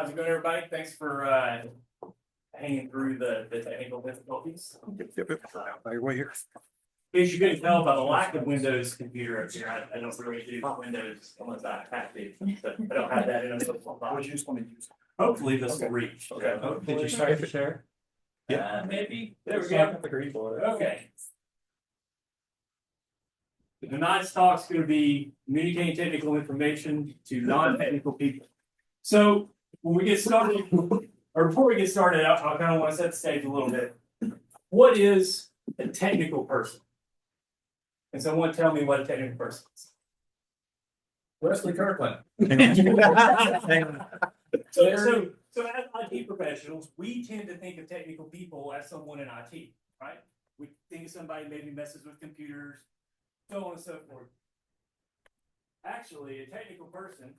How's it going, everybody? Thanks for hanging through the technical difficulties. Right here. As you can tell by the lack of Windows computer up here, I don't really do Windows unless I have to. But I don't have that in a little box. you just want to use? Hopefully this will reach. Okay. Hopefully- Did you start to share? Maybe. There we go. Okay. Tonight's talk is going to be communicating technical information to non-technical people. So when we get started, or before we get started, I kind of want to set the stage a little bit. What is a technical person? Can someone tell me what a technical person is? Wesley Kirkland. So as IT professionals, we tend to think of technical people as someone in IT, right? We think of somebody maybe messes with computers, so on and so forth. Actually, a technical person.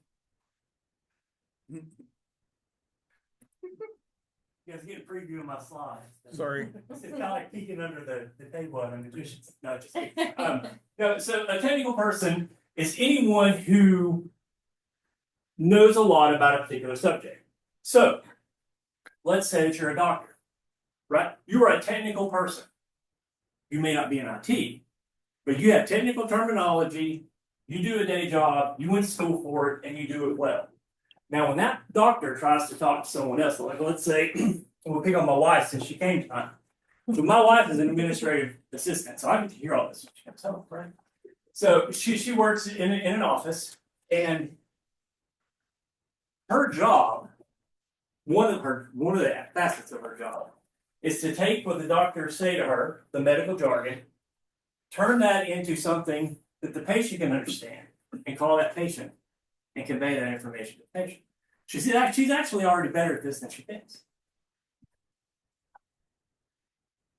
You guys get a preview of my slides. Sorry. It's kind of like peeking under the table on the magicians. No, just kidding. No, so a technical person is anyone who knows a lot about a particular subject. So let's say that you're a doctor, right? You are a technical person. You may not be in IT, but you have technical terminology, you do a day job, you went to school for it, and you do it well. Now, when that doctor tries to talk to someone else, like let's say, we'll pick on my wife since she came tonight. So my wife is an administrative assistant, so I get to hear all this. She comes home, right? So she works in an office, and her job, one of the facets of her job, is to take what the doctors say to her, the medical jargon, turn that into something that the patient can understand, and call that patient and convey that information to the patient. She's actually already better at this than she thinks.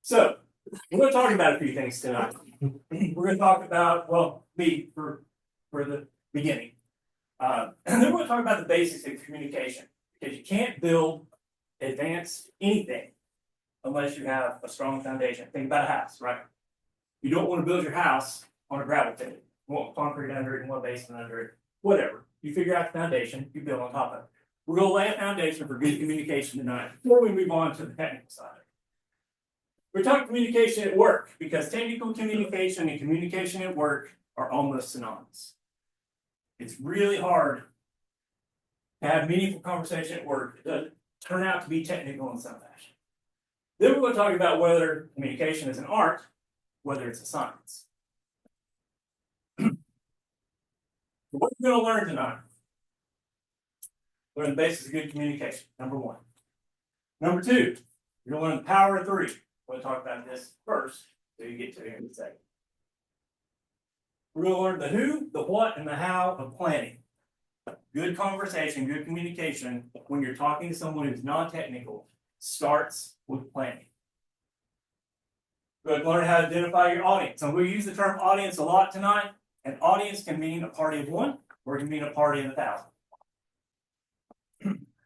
So we're going to talk about a few things tonight. We're going to talk about, well, for the beginning. And then we're going to talk about the basics of communication, because you can't build advanced anything unless you have a strong foundation. Think about a house, right? You don't want to build your house on a gravel pit. You want concrete under it, you want a basement under it, whatever. You figure out the foundation, you build on top of it. We're going to lay a foundation for good communication tonight before we move on to the technical side. We're talking communication at work because technical communication and communication at work are almost synonymous. It's really hard to have meaningful conversation at work that doesn't turn out to be technical in some fashion. Then we're going to talk about whether communication is an art, whether it's a science. What we're going to learn tonight. Learn the basics of good communication, number one. Number two, you're going to learn the power of three. We'll talk about this first, so you get to it in a second. We're going to learn the who, the what, and the how of planning. Good conversation, good communication, when you're talking to someone who's non-technical, starts with planning. We're going to learn how to identify your audience. And we'll use the term audience a lot tonight. An audience can mean a party of one, or it can mean a party of 1,000.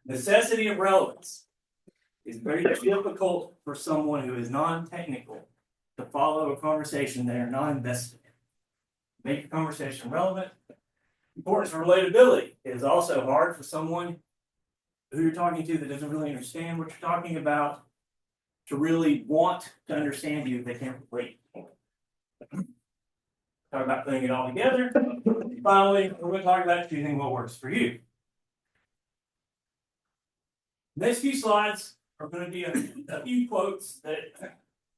Necessity of relevance is very difficult for someone who is non-technical to follow a conversation they are not invested in. Make your conversation relevant. Importance of relatability is also hard for someone who you're talking to that doesn't really understand what you're talking about to really want to understand you if they can't relate. Talk about putting it all together. Finally, we're going to talk about choosing what works for you. Next few slides are going to be a few quotes that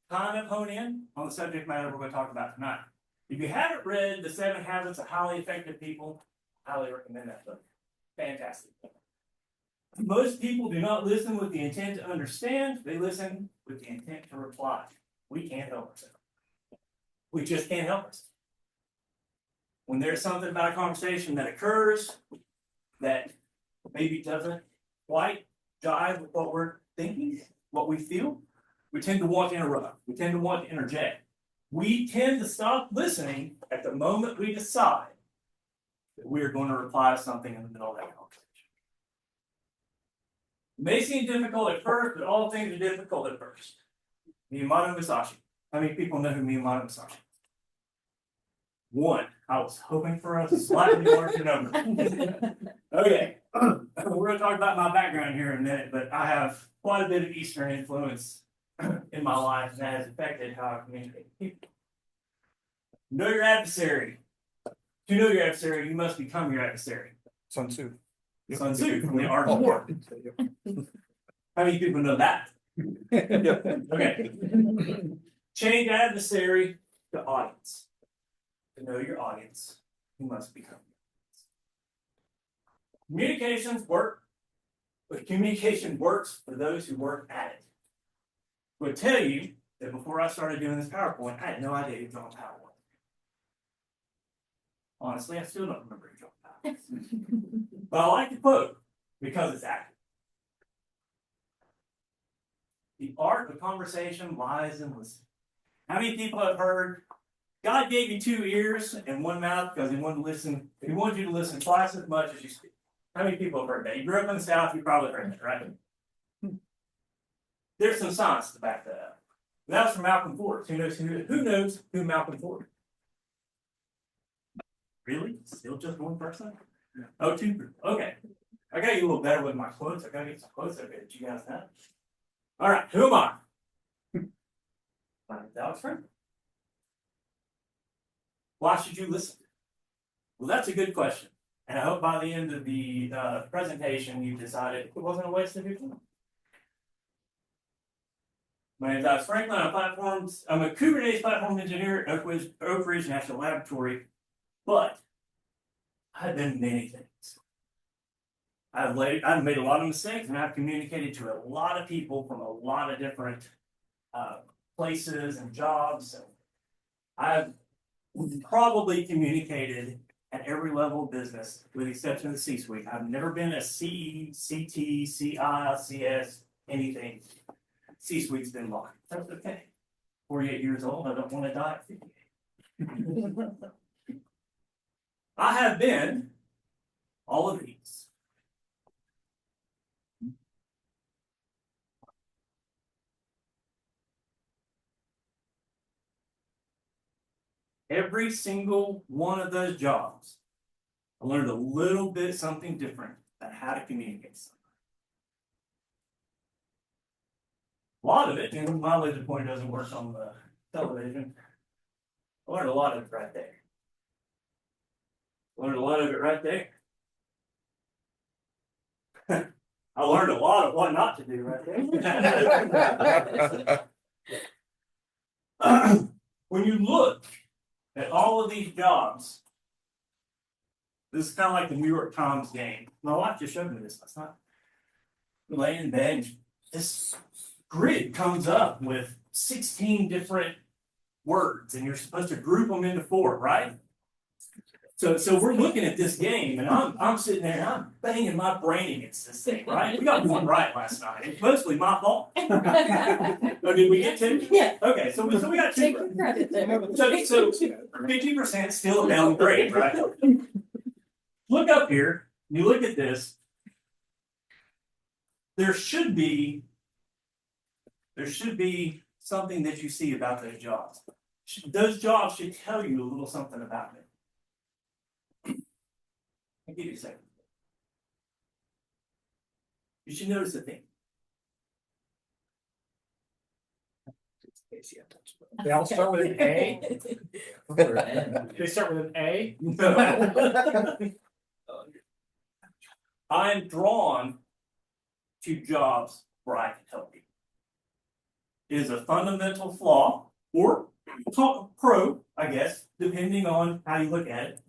kind of hone in on the subject matter we're going to talk about tonight. If you haven't read The 7 Habits of Highly Effective People, I highly recommend that book. Fantastic. Most people do not listen with the intent to understand, they listen with the intent to reply. We can't help ourselves. We just can't help ourselves. When there's something about a conversation that occurs that maybe doesn't quite jive with what we're thinking, what we feel, we tend to want to interrupt. We tend to want to interject. We tend to stop listening at the moment we decide that we are going to reply to something in the middle of that conversation. It may seem difficult at first, but all things are difficult at first. Miyamoto Musashi. How many people know who Miyamoto Musashi is? One. I was hoping for a slightly larger number. Okay. We're going to talk talk about my background here in a minute, but I have quite a bit of Eastern influence in my life, and that has affected how I communicate with people. Know your adversary. To know your adversary, you must become your adversary. Sun Tzu. Sun Tzu from the Art of War. How many people know that? Okay. Change adversary to audience. To know your audience, you must become. Communications work, but communication works for those who work at it. I would tell you that before I started doing this PowerPoint, I had no idea who John Powell was. Honestly, I still don't remember who John Powell was. But I like the quote because it's accurate. The art of conversation lies in listening. How many people have heard God gave you 2 ears and 1 mouth because he wanted to listen, he wanted you to listen twice as much as you speak? How many people have heard that? You grew up in the South, you probably heard that, right? There's some science to back that up. That was from Malcolm Ford. Who knows who Malcolm Ford? Really? Still just one person? Oh, 2 people. Okay. I got you a little better with my quotes. I gotta get some quotes okay that you guys know. All right, who am I? My name's Alex Franklin. Why should you listen? Well, that's a good question. And I hope by the end of the presentation, you decided it wasn't a waste of your time. My name is Alex Franklin. I'm a Kubernetes platform engineer at Oak Ridge National Laboratory, but I've done many things. I've made a lot of mistakes, and I've communicated to a lot of people from a lot of different places and jobs. So I've probably communicated at every level of business, with the exception of the C-suite. I've never been a CE, CT, CI, CS, anything. C-suite's been locked. That's okay. 48 years old, I don't want to die at 58. I have been all of these. Every single one of those jobs, I learned a little bit something different about how to communicate. A lot of it, and my laser pointer doesn't work on the television. I learned a lot of it right there. I learned a lot of it right there. I learned a lot of what not to do right there. When you look at all of these jobs, this is kind of like the New York Times game. My wife just showed me this last night. Laying in bed, this grid comes up with 16 different words, and you're supposed to group them into 4, right? So we're looking at this game, and I'm sitting there and I'm banging my brain against this thing, right? We got one right last night. It's mostly my fault. Oh, did we get 2? Yeah. Okay, so we got 2. Take your credit there. So 50% still a down grade, right? Look up here, you look at this. There should be something that you see about those jobs. Those jobs should tell you a little something about them. I'll give you a second. You should notice a thing. They all start with an A. They start with an A. I'm drawn to jobs where I can help people. It is a fundamental flaw, or pro, I guess, depending on how you look at it.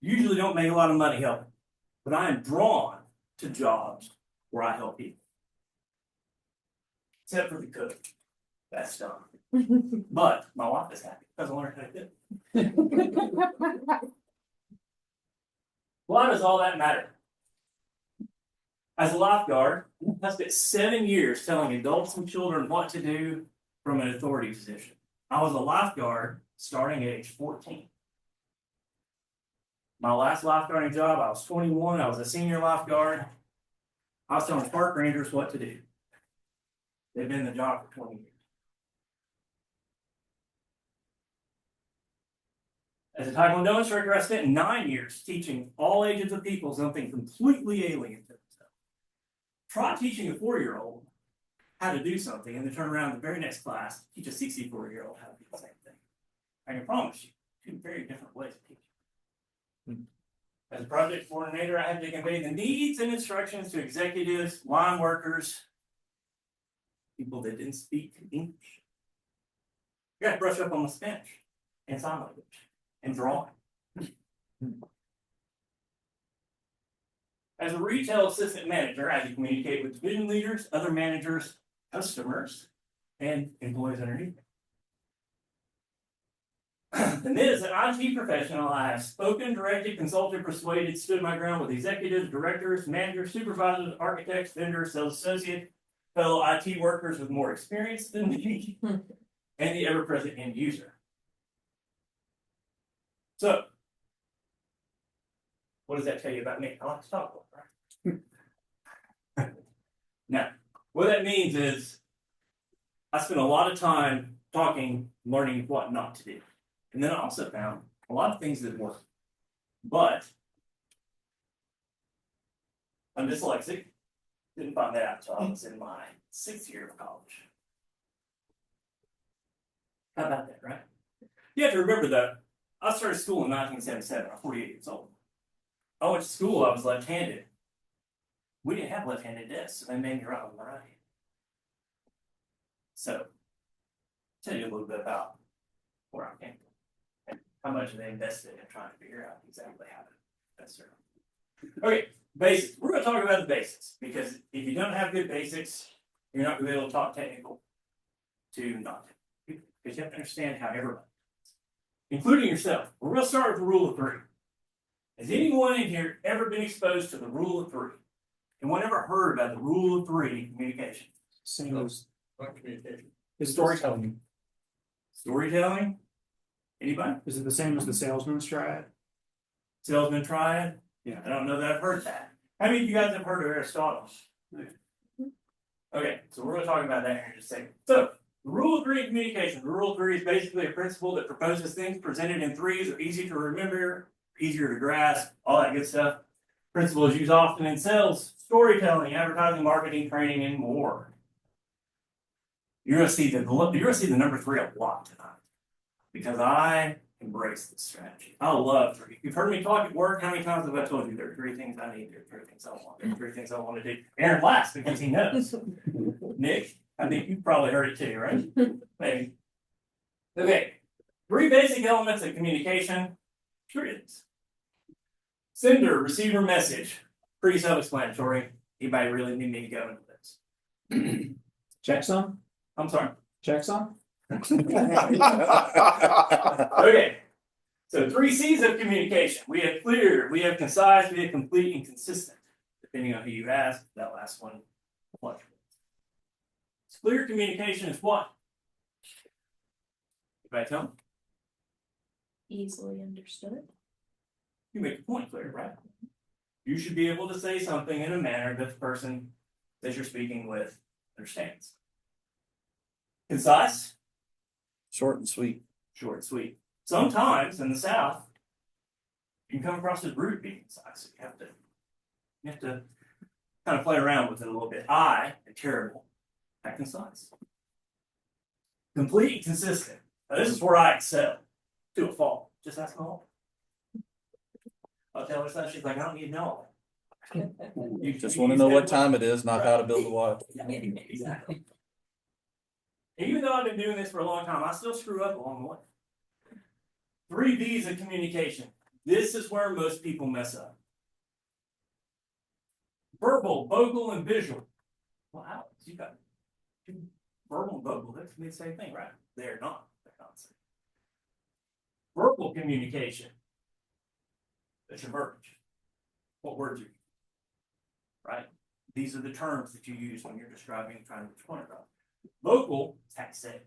Usually don't make a lot of money helping, but I am drawn to jobs where I help people. Except for the cook. That's dumb. But my wife is happy because I learned how to do it. Why does all that matter? As a lifeguard, I spent 7 years telling adults and children what to do from an authority position. I was a lifeguard starting at age 14. My last lifeguarding job, I was 21. I was a senior lifeguard. I was telling park rangers what to do. They've been in the job for 20 years. As a Taekwondo instructor, I spent 9 years teaching all ages of people something completely alien to themselves. Try teaching a 4-year-old how to do something and then turn around in the very next class, teach a 64-year-old how to do the same thing. I can promise you, two very different ways of teaching. As a project coordinator, I have to convey the needs and instructions to executives, line workers, people that didn't speak English. You got to brush up on the Spanish and sign language and drawing. As a retail assistant manager, I have to communicate with division leaders, other managers, customers, and employees underneath me. And then as an IT professional, I have spoken, directed, consulted, persuaded, stood my ground with executives, directors, managers, supervisors, architects, vendors, sales associates, fellow IT workers with more experience than me, and the ever-present end user. So, what does that tell you about me? I like to talk a lot, right? Now, what that means is I spend a lot of time talking, learning what not to do. And then I also found a lot of things that work. But I'm dyslexic. Didn't find that out until I was in my 6th year of college. How about that, right? You have to remember that I started school in 1977. I'm 48 years old. I went to school, I was left-handed. We didn't have left-handed desks, so they made me write on the right. So, I'll tell you a little bit about where I came from and how much they invested in trying to figure out exactly how to best serve. Okay, basics. We're going to talk about the basics because if you don't have good basics, you're not going to be able to talk technical to non-technical because you have to understand how everybody does, including yourself. We're going to start with the rule of 3. Has anyone in here ever been exposed to the rule of 3? Anyone ever heard about the rule of 3 in communication? Same as communication. Is storytelling. Storytelling? Anybody? Is it the same as the salesman's triad? Salesman triad? Yeah. I don't know that I've heard that. How many of you guys have heard of Aristotle? Okay, so we're going to talk about that here in just a second. So, the rule of 3 in communication. The rule of 3 is basically a principle that proposes things presented in threes are easy to remember, easier to grasp, all that good stuff. Principle is used often in sales, storytelling, advertising, marketing, training, and more. You're going to see the number 3 a lot tonight because I embrace this strategy. I love 3. You've heard me talk at work. How many times have I told you there are 3 things I need, there are 3 things I want, there are 3 things I want to do? Aaron laughs because he knows. Nick, I think you've probably heard it too, right? Maybe. Okay, 3 basic elements of communication. Sure it is. Sender, receiver, message. Pretty self-explanatory. Anybody really need me to go into this? Checksum? I'm sorry. Checksum? Okay. So 3 C's of communication. We have clear, we have concise, we have complete, and consistent. Depending on who you ask, that last one fluctuates. Clear communication is what? Anybody tell me? Easily understood. You make the point clear, right? You should be able to say something in a manner that the person that you're speaking with understands. Concise? Short and sweet. Short and sweet. Sometimes in the South, you can come across as rude being concise. So you have to kind of play around with it a little bit. I am terrible at concise. Complete and consistent. Now, this is where I excel to a fault. Just ask my wife. I'll tell her stuff. She's like, I don't need to know. You Just want to know what time it is, not how to build a wall. Exactly. Even though I've been doing this for a long time, I still screw up along the way. 3 V's of communication. This is where most people mess up. Verbal, vocal, and visual. Well, Alex, you got verbal and vocal. That's the same thing, right? They're not. They're not the same. Verbal communication. That's your verbiage. What words are you using? Right? These are the terms that you use when you're describing and trying to explain about. Vocal, text say.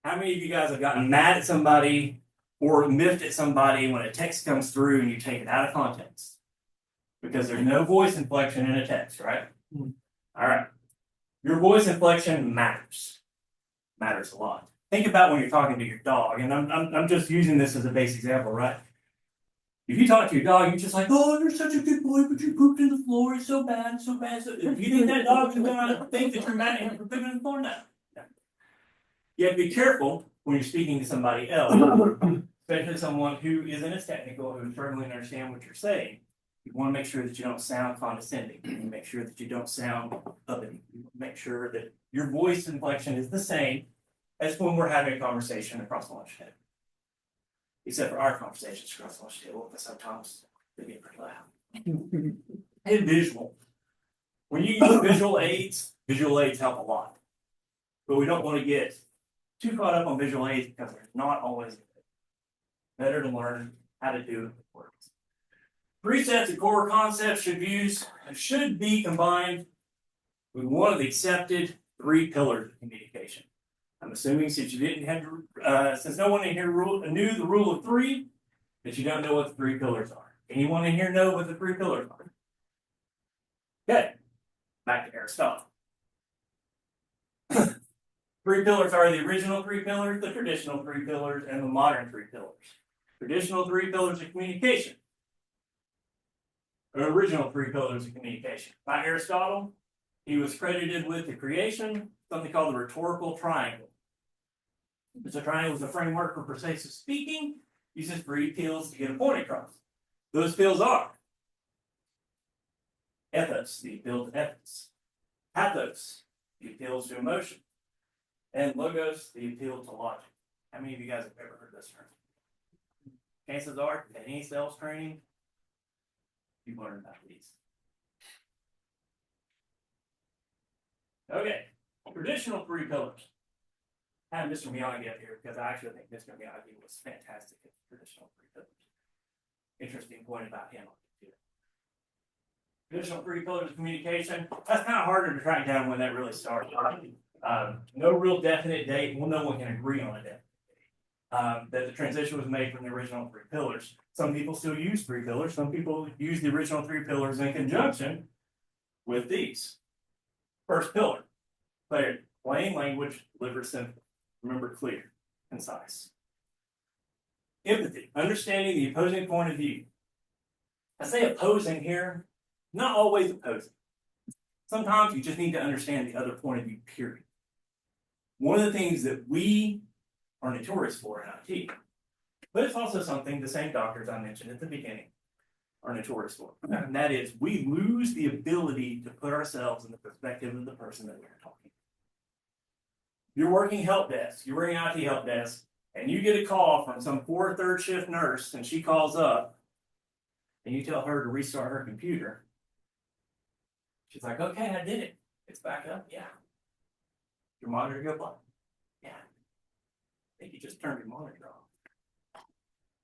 How many of you guys have gotten mad at somebody or miffed at somebody when a text comes through and you take it out of context? Because there's no voice inflection in a text, right? All right. Your voice inflection matters. Matters a lot. Think about when you're talking to your dog, and I'm just using this as a base example, right? If you talk to your dog, you're just like, oh, you're such a good boy, but you pooped in the floor, it's so bad, so bad. So if you think that dog is gonna think that you're mad at him for pooping in the floor, no. You have to be careful when you're speaking to somebody else, especially someone who isn't as technical, who's struggling to understand what you're saying. You want to make sure that you don't sound condescending. You make sure that you don't sound uppity. Make sure that your voice inflection is the same as when we're having a conversation across the lunch table. Except for our conversations across the lunch table, but sometimes they get pretty loud. And visual. When you use visual aids help a lot. But we don't want to get too caught up on visual aids because they're not always good. Better to learn how to do it with words. Precepts and core concepts should be combined with one of the accepted 3 pillars of communication. I'm assuming since you didn't have since no one in here knew the rule of 3, that you don't know what the 3 pillars are. Anyone in here know what the 3 pillars are? Okay, back to Aristotle. 3 pillars are the original 3 pillars, the traditional 3 pillars, and the modern 3 pillars. Traditional 3 pillars of communication. Or original 3 pillars of communication. By Aristotle, he was credited with the creation, something called the rhetorical triangle. The triangle is a framework for persuasive speaking, uses 3 appeals to get a point across. Those appeals are ethos, the appeal to ethics, pathos, the appeals to emotion, and logos, the appeal to logic. How many of you guys have ever heard this term? Chances are, in any sales training, you've learned about these. Okay, traditional 3 pillars. I have Mr. Miyagi up here because I actually think Mr. Miyagi was fantastic at traditional 3 pillars. Interesting point about him. Traditional 3 pillars of communication. That's kind of harder to track down when that really started. No real definite date. Well, no one can agree on a definite date. That the transition was made from the original 3 pillars. Some people still use 3 pillars. Some people use the original 3 pillars in conjunction with these. First pillar, clarity. Plain language, delivered simple. Remember, clear, concise. Empathy, understanding the opposing point of view. I say opposing here, not always opposing. Sometimes you just need to understand the other point of view, period. One of the things that we are notorious for in IT, but it's also something the same doctors I mentioned at the beginning are notorious for. And that is, we lose the ability to put ourselves in the perspective of the person that we're talking to. You're working help desk, you're working IT help desk, and you get a call from some poor 3rd shift nurse, and she calls up, and you tell her to restart her computer. She's like, okay, I did it. It's back up, yeah. Your monitor go blank? Yeah. I think you just turned your monitor off.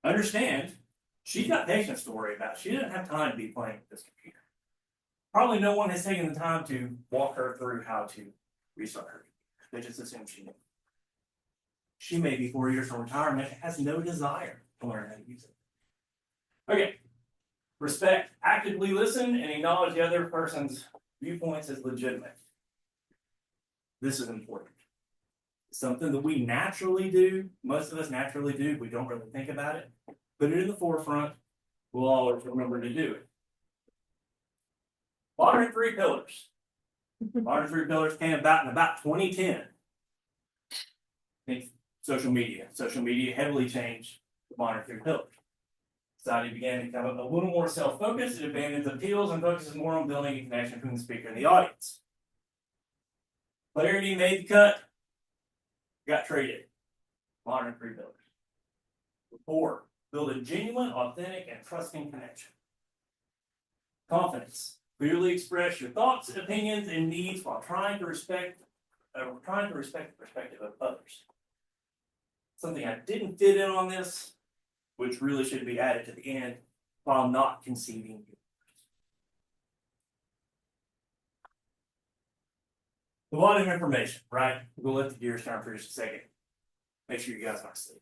Understand, she's got patients to worry about. She doesn't have time to be playing with this computer. Probably no one has taken the time to walk her through how to restart her computer. They just assume she knew. She may be 4 years from retirement and has no desire to learn how to use it. Okay. Respect. Actively listen and acknowledge the other person's viewpoints as legitimate. This is important. It's something that we naturally do. Most of us naturally do. We don't really think about it. Put it in the forefront. We'll always remember to do it. Modern 3 pillars. Modern 3 pillars came about in about 2010. I think social media. Social media heavily changed the modern 3 pillars. Society began to become a little more self-focused. It abandons appeals and focuses more on building a connection between the speaker and the audience. Clarity made the cut. Got traded. Modern 3 pillars. Rapport. Build a genuine, authentic, and trusting connection. Confidence. Clearly express your thoughts, opinions, and needs while trying to respect the perspective of others. Something I didn't fit in on this, which really should be added to the end, while not conceding yours. A lot of information, right? We'll let the gears turn for just a second. Make sure you guys aren't asleep.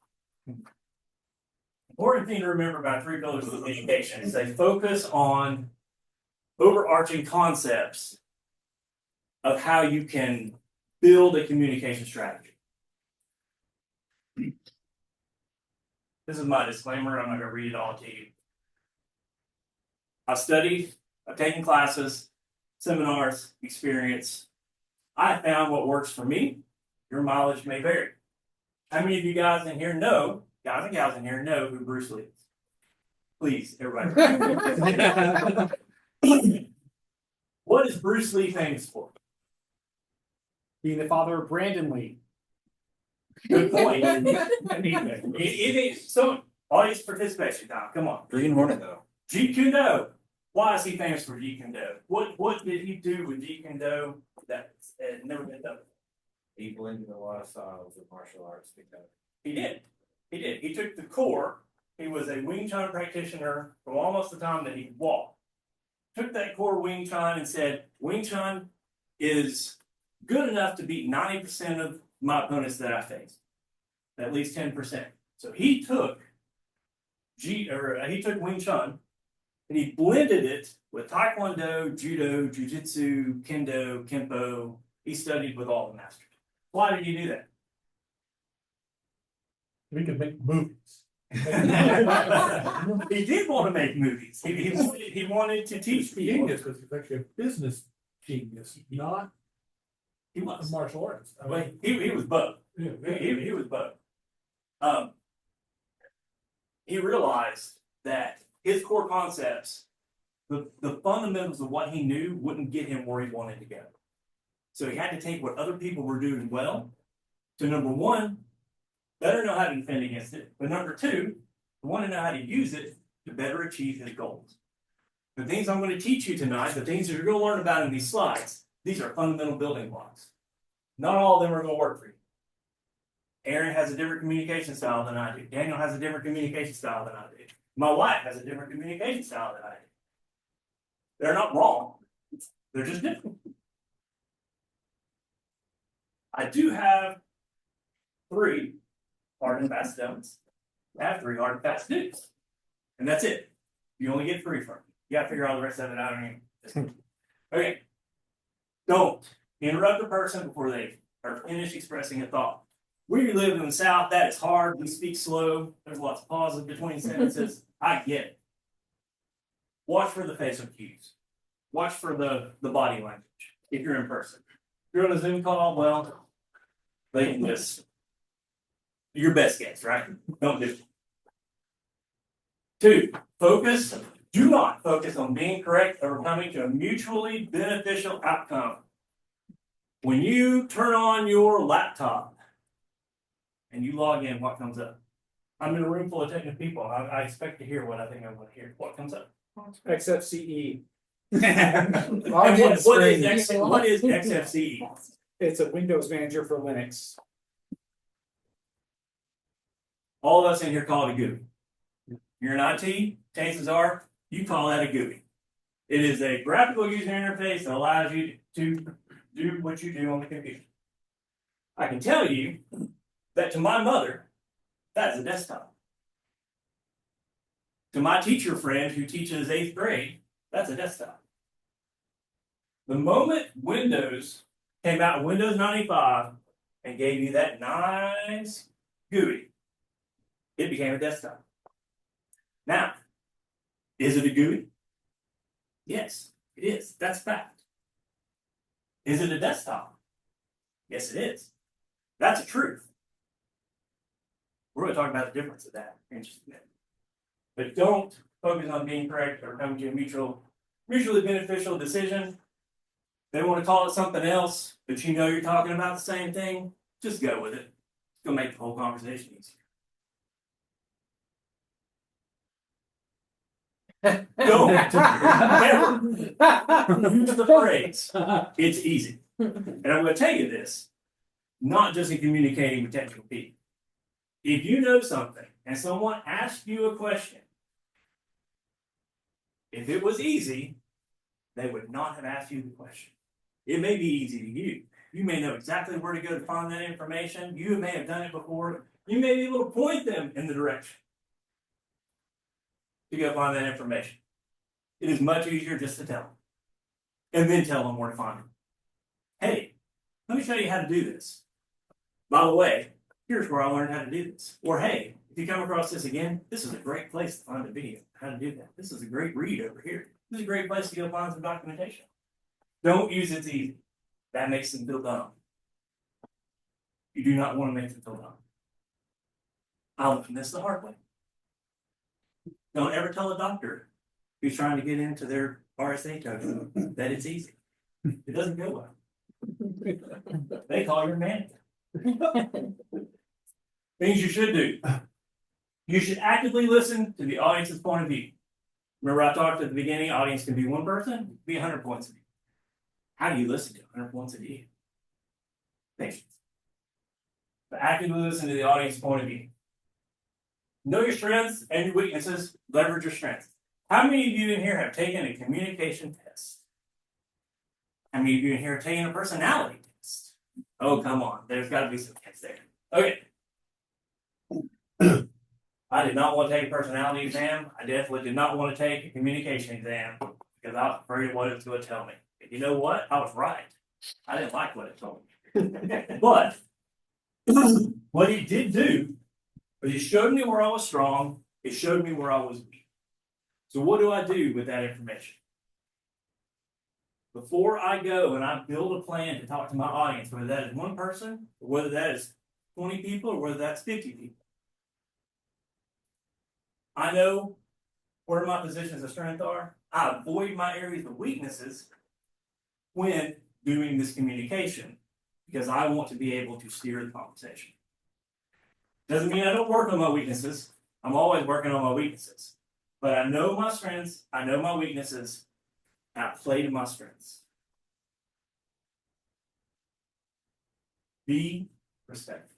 Important thing to remember about 3 pillars of communication is they focus on overarching concepts of how you can build a communication strategy. This is my disclaimer. I'm not going to read it all to you. I've studied, I've taken classes, seminars, experience. I found what works for me. Your mileage may vary. How many of you guys in here know, guys and gals in here know who Bruce Lee is? Please, everybody. What is Bruce Lee famous for? Being the father of Brandon Lee. Good point. So, audience participation time, come on. Green Hornet. Jeet Kune Do. Why is he famous for Jeet Kune Do? What did he do with Jeet Kune Do that had never been done? He blended a lot of styles of martial arts together. He did. He did. He took the core. He was a Wing Chun practitioner from almost the time that he walked. Took that core Wing Chun and said, Wing Chun is good enough to beat 90% of my opponents that I face. At least 10%. So he took he took Wing Chun and he blended it with Taekwondo, Judo, Jiu-Jitsu, Kendo, Kempo. He studied with all the masters. Why did he do that? We could make movies. He did want to make movies. He wanted to teach people. Genius, because he's actually a business genius, not He a was. martial artist. I Well, mean, he was both. yeah, He was both. He realized that his core concepts, the fundamentals of what he knew wouldn't get him where he wanted to go. So he had to take what other people were doing well to number one, better know how to defend against it. But number two, want to know how to use it to better achieve his goals. The things I'm going to teach you tonight, the things that you're going to learn about in these slides, these are fundamental building blocks. Not all of them are going to work for you. Aaron has a different communication style than I do. Daniel has a different communication style than I do. My wife has a different communication style than I do. They're not wrong. They're just different. I do have 3 hard and fast stones. I have 3 hard and fast dudes. And that's it. You only get 3 from me. You gotta figure all the rest of it out on you. Okay. Don't interrupt a person before they are finished expressing a thought. We live in the South, that is hard. We speak slow. There's lots of pauses between sentences. I get it. Watch for the facial cues. Watch for the body language if you're in person. If you're on a Zoom call, well, they can just your best guess, right? Don't do it. 2, focus. Do not focus on being correct or coming to a mutually beneficial outcome. When you turn on your laptop and you log in, what comes up? I'm in a room full of technical people. I expect to hear what I think I'm going to hear. What comes up? XFCE. And what is XFCE? It's a Windows manager for Linux. All of us in here call it a GUI. You're in IT, chances are you call that a GUI. It is a graphical user interface that allows you to do what you do on the computer. I can tell you that to my mother, that is a desktop. To my teacher friend who teaches 8th grade, that's a desktop. The moment Windows came out with Windows 95 and gave you that nice GUI, it became a desktop. Now, is it a GUI? Yes, it is. That's fact. Is it a desktop? Yes, it is. That's a truth. We're going to talk about the difference of that in just a minute. But don't focus on being correct or coming to a mutually beneficial decision. They want to call it something else, but you know you're talking about the same thing. Just go with it. It's going to make the whole conversation easier. Don't never use the phrase, it's easy. And I'm going to tell you this, not just in communicating with technical people. If you know something and someone asks you a question, if it was easy, they would not have asked you the question. It may be easy to you. You may know exactly where to go to find that information. You may have done it before. You may be able to point them in the direction to go find that information. It is much easier just to tell them. And then tell them where to find it. Hey, let me show you how to do this. By the way, here's where I learned how to do this. Or hey, if you come across this again, this is a great place to find a video. How to do that. This is a great read over here. This is a great place to go find some documentation. Don't use it's easy. That makes them feel dumb. You do not want to make them feel dumb. I learned this the hard way. Don't ever tell a doctor who's trying to get into their RSA code that it's easy. It doesn't go well. They call your manager. Things you should do. You should actively listen to the audience's point of view. Remember I talked at the beginning, audience can be one person, it can be 100 points of view. How do you listen to 100 points of view? Patience. But actively listen to the audience's point of view. Know your strengths and your weaknesses, leverage your strengths. How many of you in here have taken a communication test? How many of you in here have taken a personality test? Oh, come on, there's gotta be some kids there. Okay. I did not want to take a personality exam. I definitely did not want to take a communication exam because I was afraid of what it was going to tell me. And you know what? I was right. I didn't like what it told me. But what it did do was it showed me where I was strong. It showed me where I was weak. So what do I do with that information? Before I go and I build a plan to talk to my audience, whether that is one person, or whether that is 20 people, or whether that's 50 people, I know where my positions of strength are. I avoid my areas of weaknesses when doing this communication because I want to be able to steer the conversation. Doesn't mean I don't work on my weaknesses. I'm always working on my weaknesses. But I know my strengths, I know my weaknesses, and I play to my strengths. Be respectful.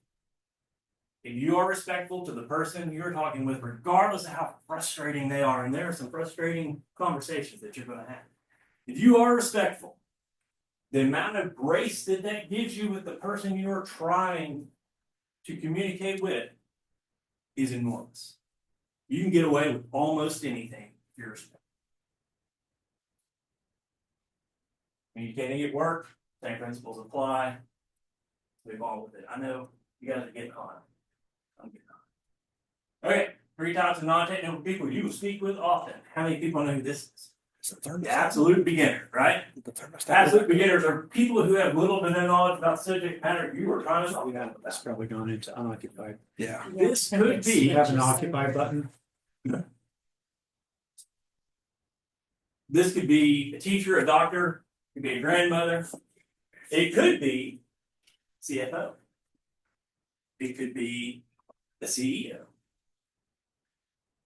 If you are respectful to the person you're talking with, regardless of how frustrating they are, and there are some frustrating conversations that you're going to have. If you are respectful, the amount of grace that that gives you with the person you're trying to communicate with is enormous. You can get away with almost anything if you're respectful. Communicating at work, same principles apply. Move on with it. I know you guys are getting on. I'm getting on. Okay, 3 types of non-technical people you will speak with often. How many people know who this is? The absolute beginner, right? Absolute beginners are people who have little to no knowledge about the subject matter you are trying to solve. That's probably gone into unoccupied. Yeah. This could Do be, you have an occupy button? this could be a teacher, a doctor, it could be a grandmother. It could be CFO. It could be the CEO.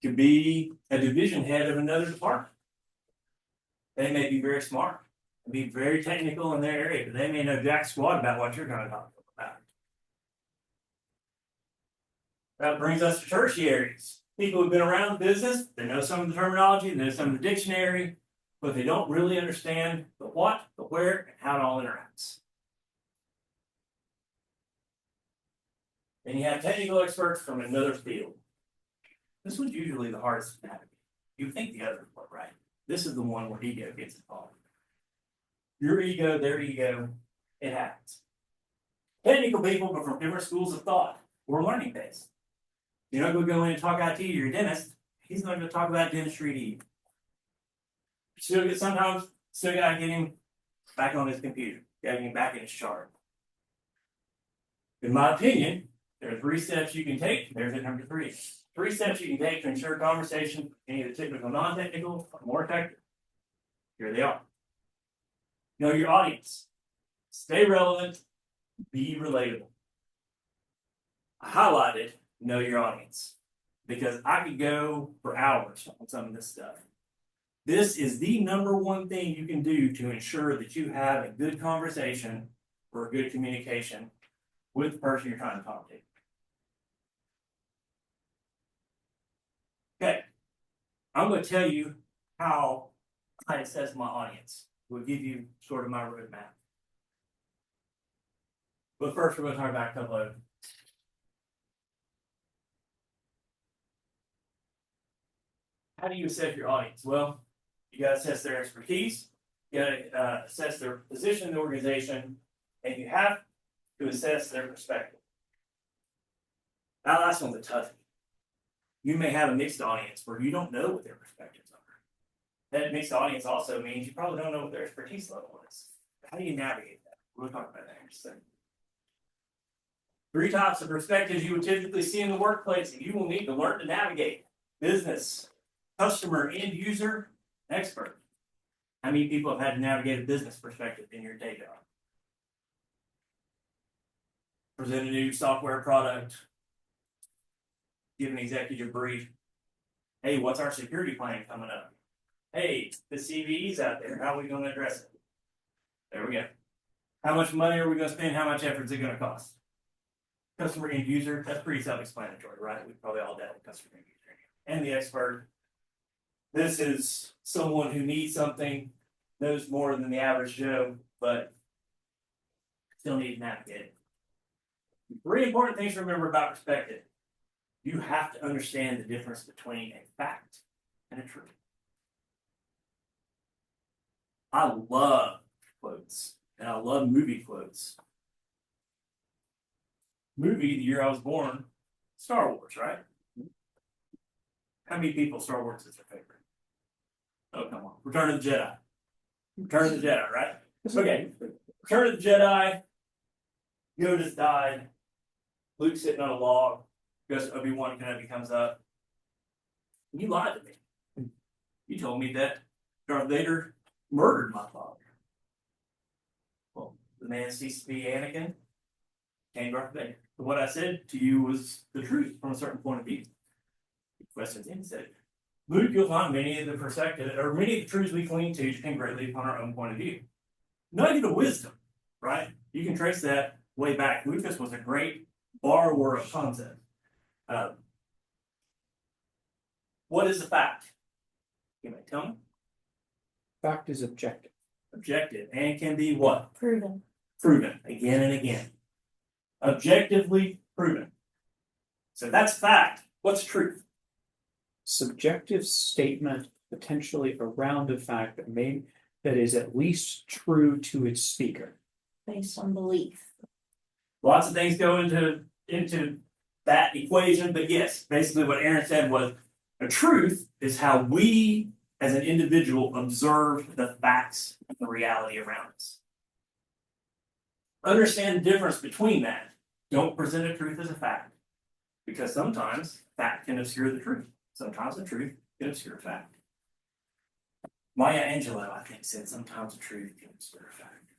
It could be a division head of another department. They may be very smart, be very technical in their area, but they may know jack squat about what you're going to talk about. That brings us to tertiaries. People who've been around the business, they know some of the terminology, they know some of the dictionary, but they don't really understand the what, the where, and how it all interacts. Then you have technical experts from another field. This one's usually the hardest to navigate. You think the others were right. This is the one where ego gets involved. Your ego, their ego, it happens. Technical people, but from different schools of thought or learning based. You're not going to go in and talk IT to your dentist. He's not going to talk about dentistry to you. Still got to get him back on his computer. Got to get him back in his chart. In my opinion, there are 3 steps you can take. There's it number 3. 3 steps you can take to ensure conversation, any of the technical, non-technical, are more effective. Here they are. Know your audience. Stay relevant. Be relatable. I highlighted know your audience because I could go for hours on some of this stuff. This is the number one thing you can do to ensure that you have a good conversation or a good communication with the person you're trying to talk to. Okay, I'm going to tell you how I assess my audience. We'll give you sort of my roadmap. But first, we're going to talk about a couple of. How do you assess your audience? Well, you got to assess their expertise, you got to assess their position in the organization, and you have to assess their perspective. That last one's a toughie. You may have a mixed audience where you don't know what their perspectives are. that mixed audience also means you probably don't know what their expertise level is. How do you navigate that? We'll talk about that in just a second. 3 types of perspectives you would typically see in the workplace that you will need to learn to navigate: business, customer, end user, expert. How many people have had to navigate a business perspective in your day job? Present a new software product, give an executive brief. Hey, what's our security plan coming up? Hey, the CVE's out there. How are we going to address it? There we go. How much money are we going to spend? How much effort is it going to cost? Customer end user, that's pretty self-explanatory, right? We probably all dealt with customer end user. And the expert. This is someone who needs something, knows more than the average Joe, but still need to navigate it. 3 important things to remember about perspective. You have to understand the difference between a fact and a truth. I love quotes, and I love movie quotes. Movie, the year I was born, Star Wars, right? How many people Star Wars is their favorite? Oh, come on. Return of the Jedi. Return of the Jedi, right? Okay. Return of the Jedi. Yoda's died. Luke's sitting on a log. Goes to Obi-Wan Kenobi comes up. You lied to me. You told me that Darth Vader murdered my father. Well, the man ceased to be Anakin, came Darth Vader. But what I said to you was the truth from a certain point of view. Questions in said, Luke, you'll find many of the perspective, or many of the truths we cling to depend greatly upon our own point of view. Nugget of wisdom, right? You can trace that way back. Lucas was a great borrower of concept. What is a fact? You may tell me. Fact is objective. Objective, and can be what? Proven. Proven again and again. Objectively proven. So that's fact. What's truth? Subjective statement potentially around a fact that is at least true to its speaker. Based on belief. Lots of things go into that equation, but yes, basically what Aaron said was a truth is how we as an individual observe the facts and the reality around us. Understand the difference between that. Don't present a truth as a fact, because sometimes fact can obscure the truth. Sometimes the truth can obscure a fact. Maya Angelou, I think, said sometimes the truth can obscure a fact.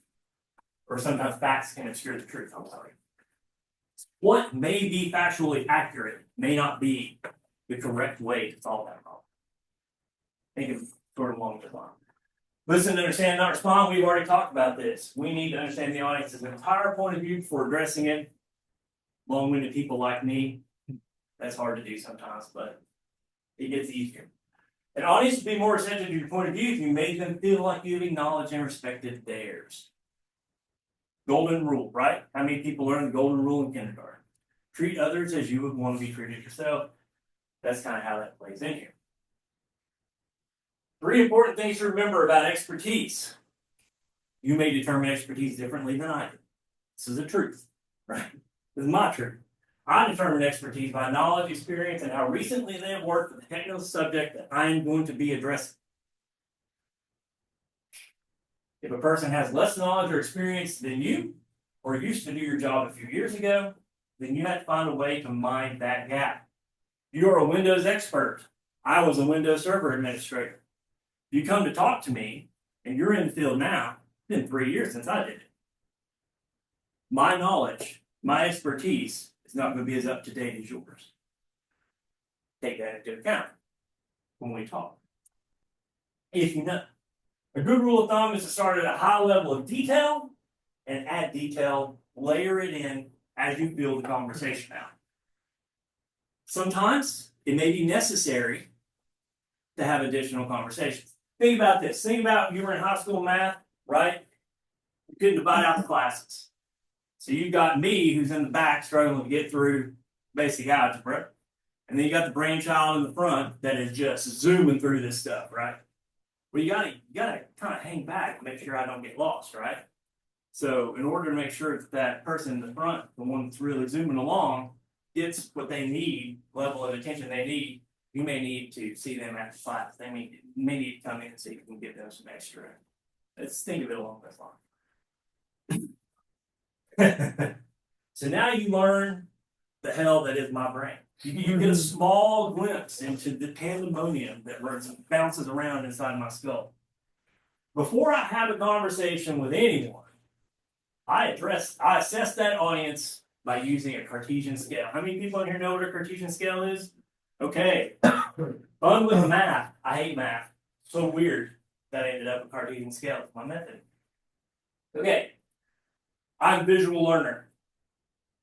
Or sometimes facts can obscure the truth, I'm sorry. What may be factually accurate may not be the correct way to solve that problem. Think of sort of along the line. Listen, understand, not respond. We've already talked about this. We need to understand the audience's entire point of view before addressing it. Long-winded people like me, that's hard to do sometimes, but it gets easier. An audience would be more receptive to your point of view if you made them feel like you've acknowledged and respected theirs. Golden rule, right? How many people learn the golden rule in kindergarten? Treat others as you would want to be treated yourself. That's kind of how that plays in here. 3 important things to remember about expertise. You may determine expertise differently than I do. This is the truth, right? This is my truth. I determine expertise by knowledge, experience, and how recently they have worked with the technical subject that I am going to be addressing. If a person has less knowledge or experience than you, or used to do your job a few years ago, then you have to find a way to mind that gap. You're a Windows expert. I was a Windows Server administrator. You come to talk to me, and you're in the field now. It's been 3 years since I did it. My knowledge, my expertise is not going to be as up to date as yours. Take that into account when we talk. If you know. A good rule of thumb is to start at a high level of detail and add detail, layer it in as you feel the conversation out. Sometimes it may be necessary to have additional conversations. Think about this. Think about you were in high school math, right? You couldn't divide out the classes. So you've got me who's in the back struggling to get through basic algebra. And then you got the brainchild in the front that is just zooming through this stuff, right? Well, you gotta kind of hang back and make sure I don't get lost, right? So in order to make sure that person in the front, the one that's really zooming along, gets what they need, level of attention they need, you may need to see them after class. They may need to come in so you can give them some extra. Let's think of it along those lines. So now you learn the hell that is my brain. You get a small glimpse into the pandemonium that bounces around inside my skull. Before I have a conversation with anyone, I assess that audience by using a Cartesian scale. How many people in here know what a Cartesian scale is? Okay. Fun with math. I hate math. So weird that I ended up with Cartesian scale. It's my method. Okay. I'm a visual learner.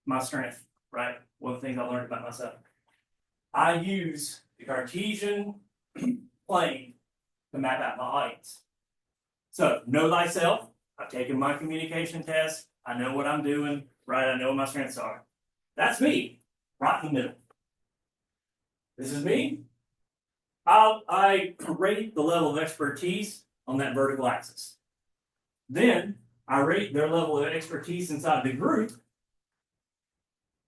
My strength, right? One of the things I learned about myself. I use the Cartesian plane to map out my audience. So, know thyself. I've taken my communication test. I know what I'm doing, right? I know what my strengths are. That's me, right in the middle. This is me. I rate the level of expertise on that vertical axis. Then I rate their level of expertise inside the group,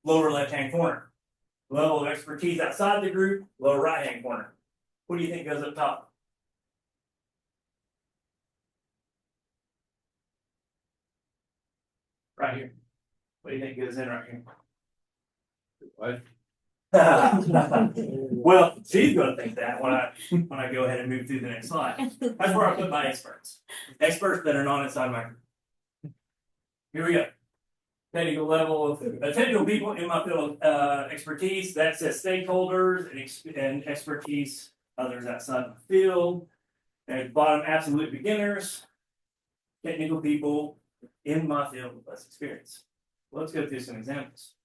lower left-hand corner. Level of expertise outside the group, lower right-hand corner. What do you think goes up top? Right here. What do you think goes in right here? What? Well, she's gonna think that when I go ahead and move through the next slide. That's where I put my experts. Experts that are not inside my group. Here we go. Technical level of technical people in my field of expertise. That says stakeholders and expertise, others outside the field. And at the bottom, absolute beginners, technical people in my field with less experience. Let's go through some examples.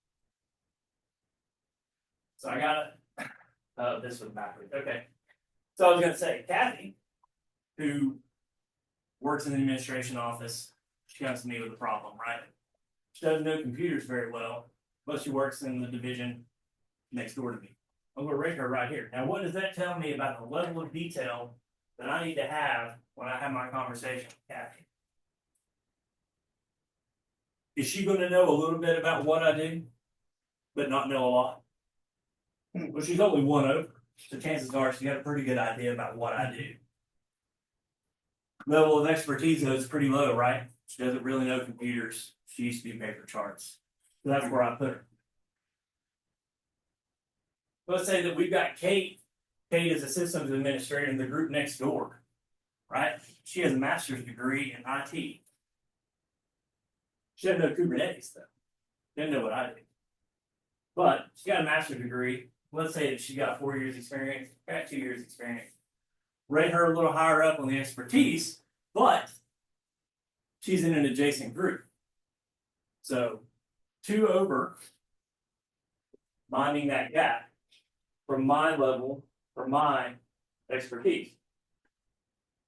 So I got it. This was backwards. Okay. So I was going to say, Kathy, who works in the administration office, she comes to me with a problem, right? She doesn't know computers very well, but she works in the division next door to me. I'm going to rate her right here. Now, what does that tell me about the level of detail that I need to have when I have my conversation with Kathy? Is she going to know a little bit about what I do, but not know a lot? Well, she's only one over, so chances are she's got a pretty good idea about what I do. Level of expertise is pretty low, right? She doesn't really know computers. She used to do paper charts. So that's where I put her. Let's say that we've got Kate. Kate is a systems administrator in the group next door, right? She has a master's degree in IT. She doesn't know Kubernetes, though. Doesn't know what I do. But she got a master's degree. Let's say that she got 4 years experience, got 2 years experience. Rate her a little higher up on the expertise, but she's in an adjacent group. So 2 over, minding that gap from my level, from my expertise.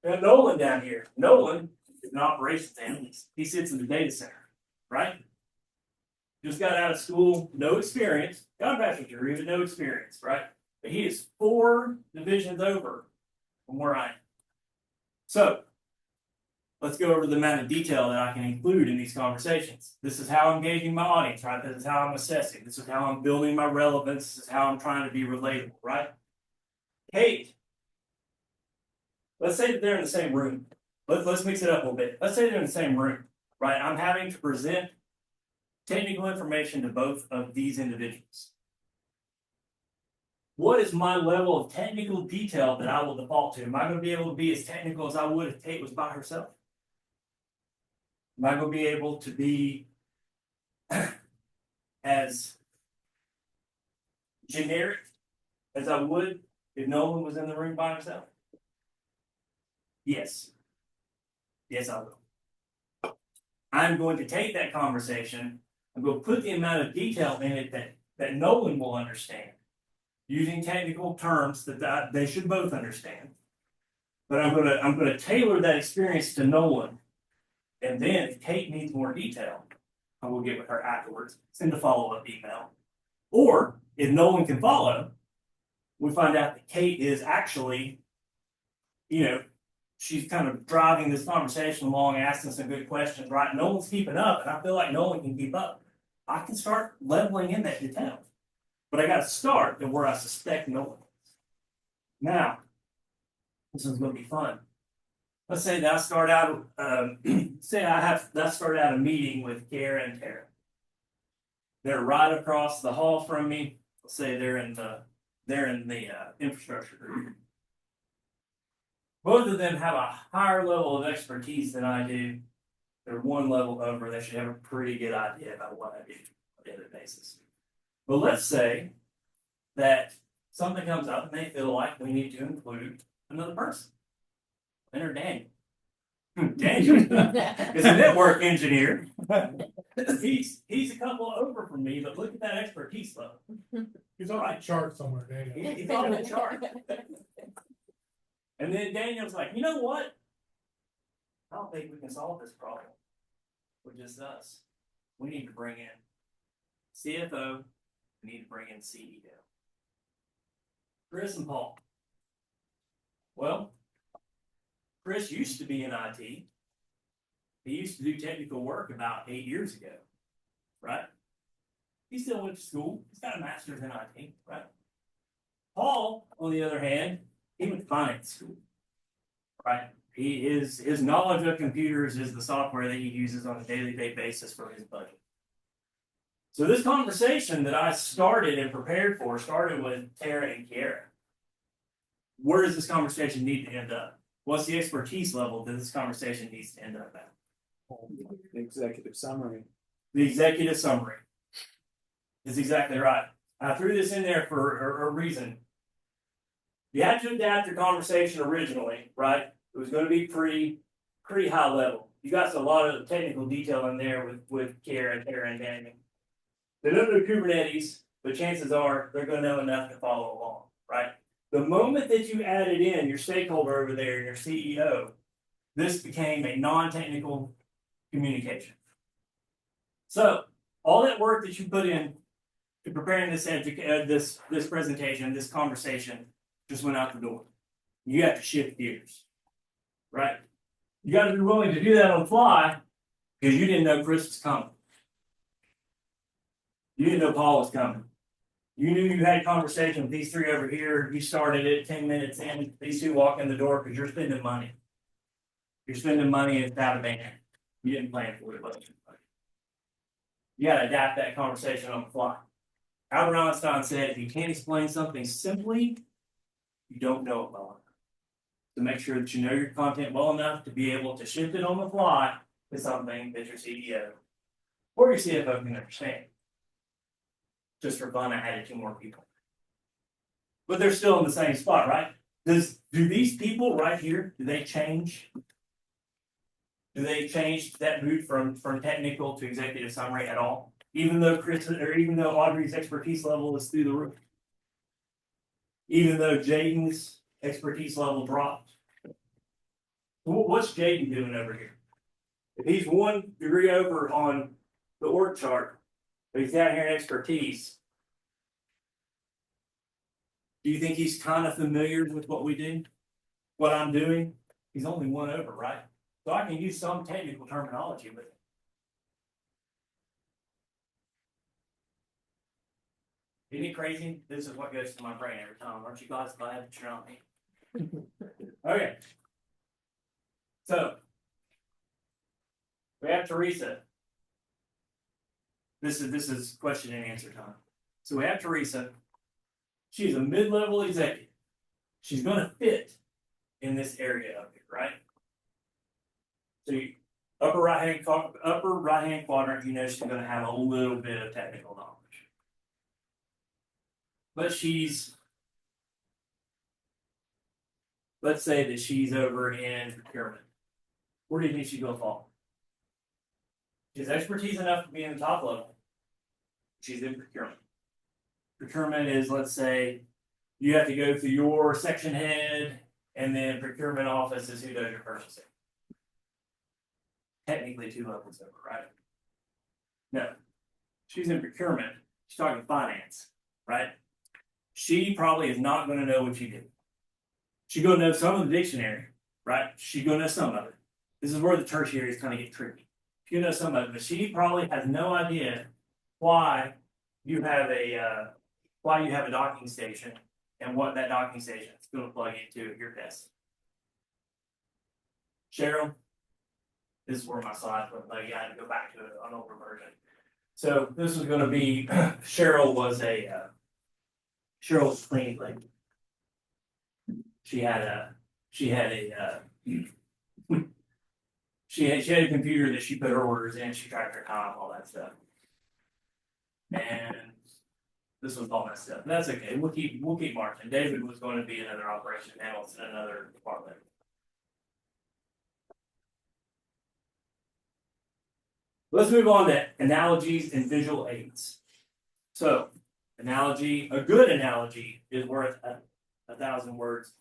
And Nolan down here. Nolan is an operations analyst. He sits in the data center, right? Just got out of school, no experience, got a bachelor's degree, but no experience, right? But he is 4 divisions over from where I am. So, let's go over the amount of detail that I can include in these conversations. This is how I'm gauging my audience, right? This is how I'm assessing. This is how I'm building my relevance. This is how I'm trying to be relatable, right? Kate, let's say that they're in the same room. Let's mix it up a little bit. Let's say they're in the same room, right? I'm having to present technical information to both of these individuals. What is my level of technical detail that I will default to? Am I going to be able to be as technical as I would if Kate was by herself? Am I going to be able to be as generic as I would if Nolan was in the room by himself? Yes. Yes, I will. I'm going to take that conversation. I'm going to put the amount of detail in it that Nolan will understand, using technical terms that they should both understand. But I'm going to tailor that experience to Nolan, and then if Kate needs more detail, I will get with her afterwards, send a follow-up email. Or if Nolan can follow, we find out that Kate is actually, she's kind of driving this conversation along, asking some good questions, right? Nolan's keeping up, and I feel like Nolan can keep up. I can start leveling in that detail. But I got to start at where I suspect Nolan is. Now, this one's gonna be fun. Let's say that I start out, let's start out a meeting with Kara and Tara. They're right across the hall from me. Let's say they're in the infrastructure group. Both of them have a higher level of expertise than I do. They're one level over. They should have a pretty good idea about what I do on a daily basis. But let's say that something comes up and they feel like we need to include another person. Enter Daniel. Daniel is a network engineer. He's a couple over from me, but look at that expertise level. He's on the chart somewhere, Daniel. He's on the chart. And then Daniel's like, you know what? I don't think we can solve this problem with just us. We need to bring in CFO, we need to bring in CEO. Chris and Paul. Well, Chris used to be in IT. He used to do technical work about 8 years ago, right? He still went to school. He's got a master's in IT, right? Paul, on the other hand, he went to finance school, right? His knowledge of computers is the software that he uses on a daily basis for his budget. So this conversation that I started and prepared for started with Tara and Kiara. Where does this conversation need to end up? What's the expertise level that this conversation needs to end up at? The executive summary. The executive summary is exactly right. I threw this in there for a reason. You had to adapt your conversation originally, right? It was going to be pretty high level. You got a lot of technical detail in there with Kara, Tara, and Daniel. They don't know Kubernetes, but chances are they're going to know enough to follow along, right? The moment that you added in your stakeholder over there, your CEO, this became a non-technical communication. So all that work that you put in to preparing this presentation, this conversation, just went out the door. You have to shift gears, right? You got to be willing to do that on the fly because you didn't know Chris was coming. You didn't know Paul was coming. You knew you had a conversation with these three over here. You started it 10 minutes in. These two walk in the door because you're spending money. You're spending money and it's out of band. You didn't plan for it. You got to adapt that conversation on the fly. Albert Einstein said, if you can't explain something simply, you don't know it well enough. To make sure that you know your content well enough to be able to shift it on the fly to something that your CEO or your CFO can understand. Just for fun, I added 2 more people. But they're still in the same spot, right? Do these people right here, do they change? Do they change that mood from technical to executive summary at all? Even though Audrey's expertise level is through the roof. Even though Jaden's expertise level dropped. What's Jaden doing over here? If he's 1 degree over on the org chart, but he's down here in expertise, do you think he's kind of familiar with what we do? What I'm doing? He's only 1 over, right? So I can use some technical terminology with it. Isn't it crazy? This is what goes to my brain every time. Aren't you guys glad that you're not me? Okay. So we have Teresa. This is question and answer time. So we have Teresa. She's a mid-level executive. She's going to fit in this area up here, right? So upper right hand quadrant, you know she's going to have a little bit of technical knowledge. But let's say that she's over in procurement. Where do you think she's going to fall? She has expertise enough to be in the top level. She's in procurement. Procurement is, let's say, you have to go through your section head, and then procurement office is who does your purchasing. Technically 2 levels over, right? No. She's in procurement. She's talking finance, right? She probably is not going to know what you do. She's going to know some of the dictionary, right? She's going to know some of it. This is where the tertiaries kind of get tricky. She'll know some of it, but she probably has no idea why you have a docking station and what that docking station is gonna plug into your desk. Cheryl. This is where my slides went, like, I had to go back to an older version. So this was gonna be, Cheryl was Cheryl was cleaning lady. She had a she had a computer that she put her orders in, she tracked her time, all that stuff. And this was all messed up. That's okay. We'll keep marching. David was going to be another operation analyst in another department. Let's move on to analogies and visual aids. So, analogy, a good analogy is worth 1,000 words.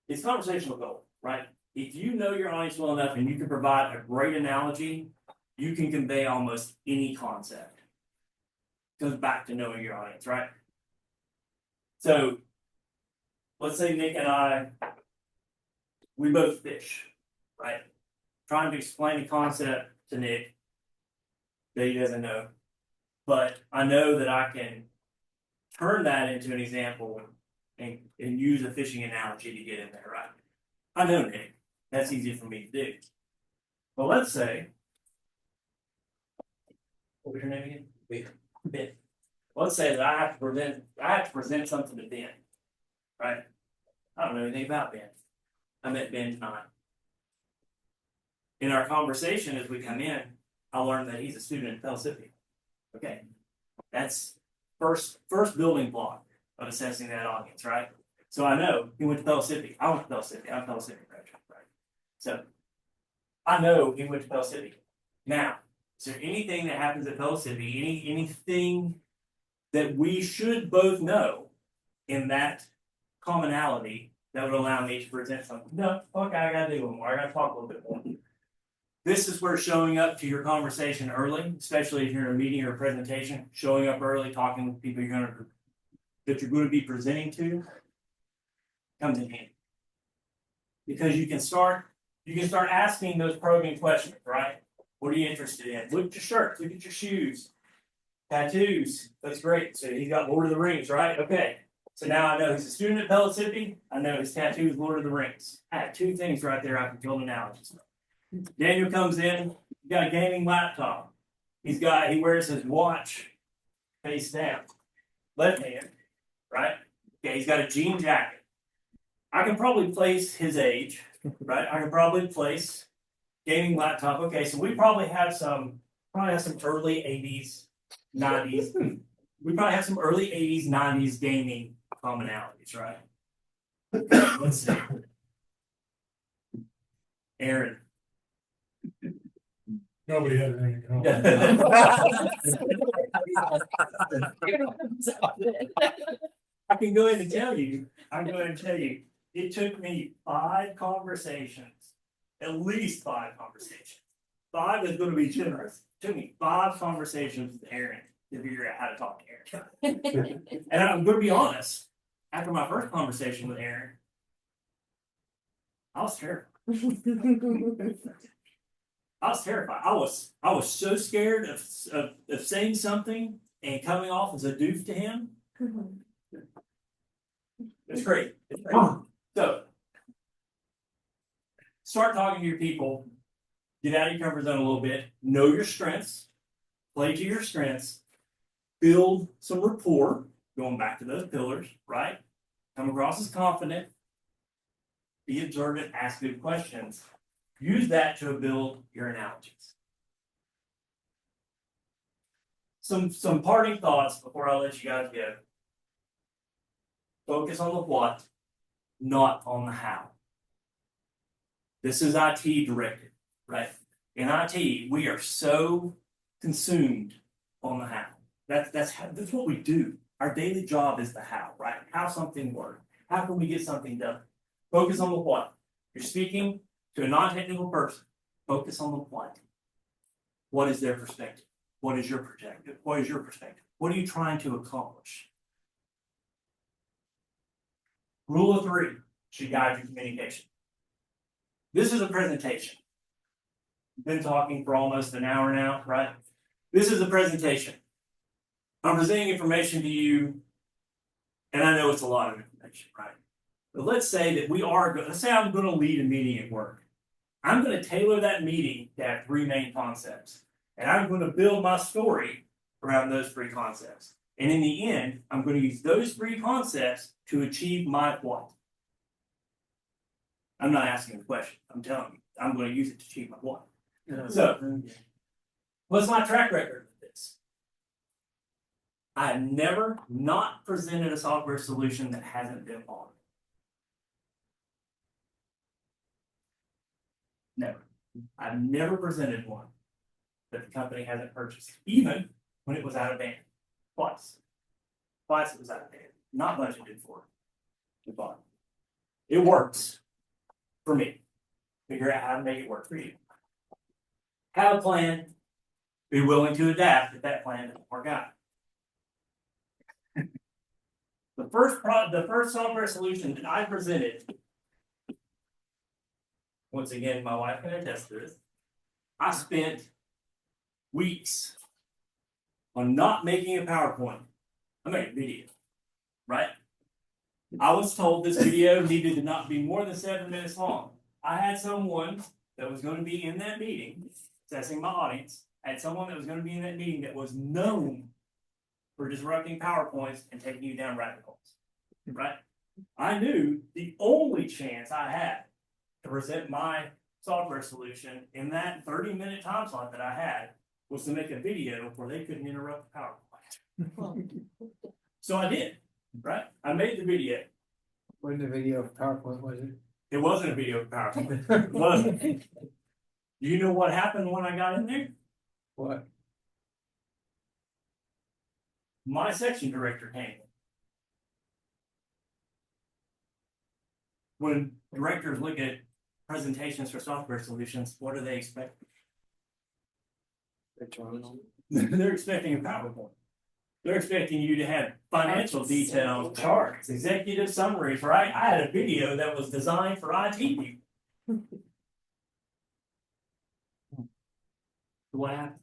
It's conversational gold, right? If you know your audience well enough and you can provide a great analogy, you can convey almost any concept. Goes back to knowing your audience, right? So, let's say Nick and I, we both fish, right? Trying to explain a concept to Nick that he doesn't know, but I know that I can turn that into an example and use a fishing analogy to get in there, right? I know Nick, that's easy for me to do. But let's say, what was your name again? Ben. Let's say that I have to present something to Ben, right? I don't know anything about Ben. I met Ben tonight. In our conversation as we come in, I learned that he's a student at Pellissippi. Okay, that's first building block of assessing that audience, right? So I know he went to Pellissippi. I went to Pellissippi. I'm a Pellissippi graduate, right? So I know he went to Pellissippi. Now, is there anything that happens at Pellissippi? Anything that we should both know in that commonality that would allow me to present something? No, okay, I gotta do one more. I gotta talk a little bit more. This is where showing up to your conversation early, especially if you're in a meeting or a presentation, showing up early, talking with people that you're going to be presenting to, comes in handy. Because you can start asking those probing questions, right? What are you interested in? Look at your shirt, look at your shoes, tattoos. That's great. So he's got Lord of the Rings, right? Okay. So now I know he's a student at Pellissippi. I know his tattoo is Lord of the Rings. I have two things right there I can build analogies. Daniel comes in, he's got a gaming laptop. He wears his watch face down. Left hand, right? Okay, he's got a jean jacket. I can probably place his age, right? I can probably place gaming laptop. Okay, so we probably have some early 80s, 90s. We probably have some early 80s, 90s gaming commonalities, right? Let's see. Aaron. Nobody had anything. I can go ahead and tell you, it took me 5 conversations, at least 5 conversations. 5 is gonna be generous. It took me 5 conversations with Aaron to figure out how to talk to Aaron. And I'm gonna be honest, after my first conversation with Aaron, I was terrified. I was so scared of saying something and coming off as a doof to him. It's great. So, start talking to your people. Get out of your comfort zone a little bit. Know your strengths. Play to your strengths. Build some rapport. Going back to those pillars, right? Come across as confident. Be observant. Ask good questions. Use that to build your analogies. Some parting thoughts before I let you guys go. Focus on the what, not on the how. This is IT directed, right? In IT, we are so consumed on the how. That's what we do. Our daily job is the how, right? How something works. How can we get something done? Focus on the what. You're speaking to a non-technical person. Focus on the what. What is their perspective? What is your perspective? What is your perspective? What are you trying to accomplish? Rule of 3 should guide your communication. This is a presentation. We've been talking for almost an hour now, right? This is a presentation. I'm presenting information to you, and I know it's a lot of information. information, right? But let's say that let's say I'm gonna lead a meeting at work. I'm gonna tailor that meeting to have three main concepts. And I'm gonna build my story around those three concepts. And in the end, I'm gonna use those three concepts to achieve my what? I'm not asking a question, I'm telling you, I'm gonna use it to achieve my what. So, what's my track record with this? I have never not presented a software solution that hasn't been bought. Never. I've never presented one that the company hasn't purchased, even when it was out of band. Twice. Twice it was out of band, not budgeted for. We bought it. It works for me. Figure out how to make it work for you. Have a plan. Be willing to adapt if that plan doesn't work out. The first software solution that I presented. Once again, my wife can attest to this. I spent weeks on not making a PowerPoint. I made a video, right? I was told this video needed to not be more than 7 minutes long. I had someone that was going to be in that meeting, assessing my audience. I had someone that was going to be in that meeting that was known for disrupting PowerPoints and taking you down rabbit holes, right? I knew the only chance I had to present my software solution in that 30-minute time slot that I had was to make a video where they couldn't interrupt the PowerPoint. So I did, right? I made the video. When the video of PowerPoint was it? It wasn't a video of PowerPoint. It wasn't. Do you know what happened when I got in there? What? My section director came. When directors look at presentations for software solutions, what do they expect? They're expecting a PowerPoint. They're expecting you to have financial details, charts, executive summaries, right? I had a video that was designed for IT people. What happened?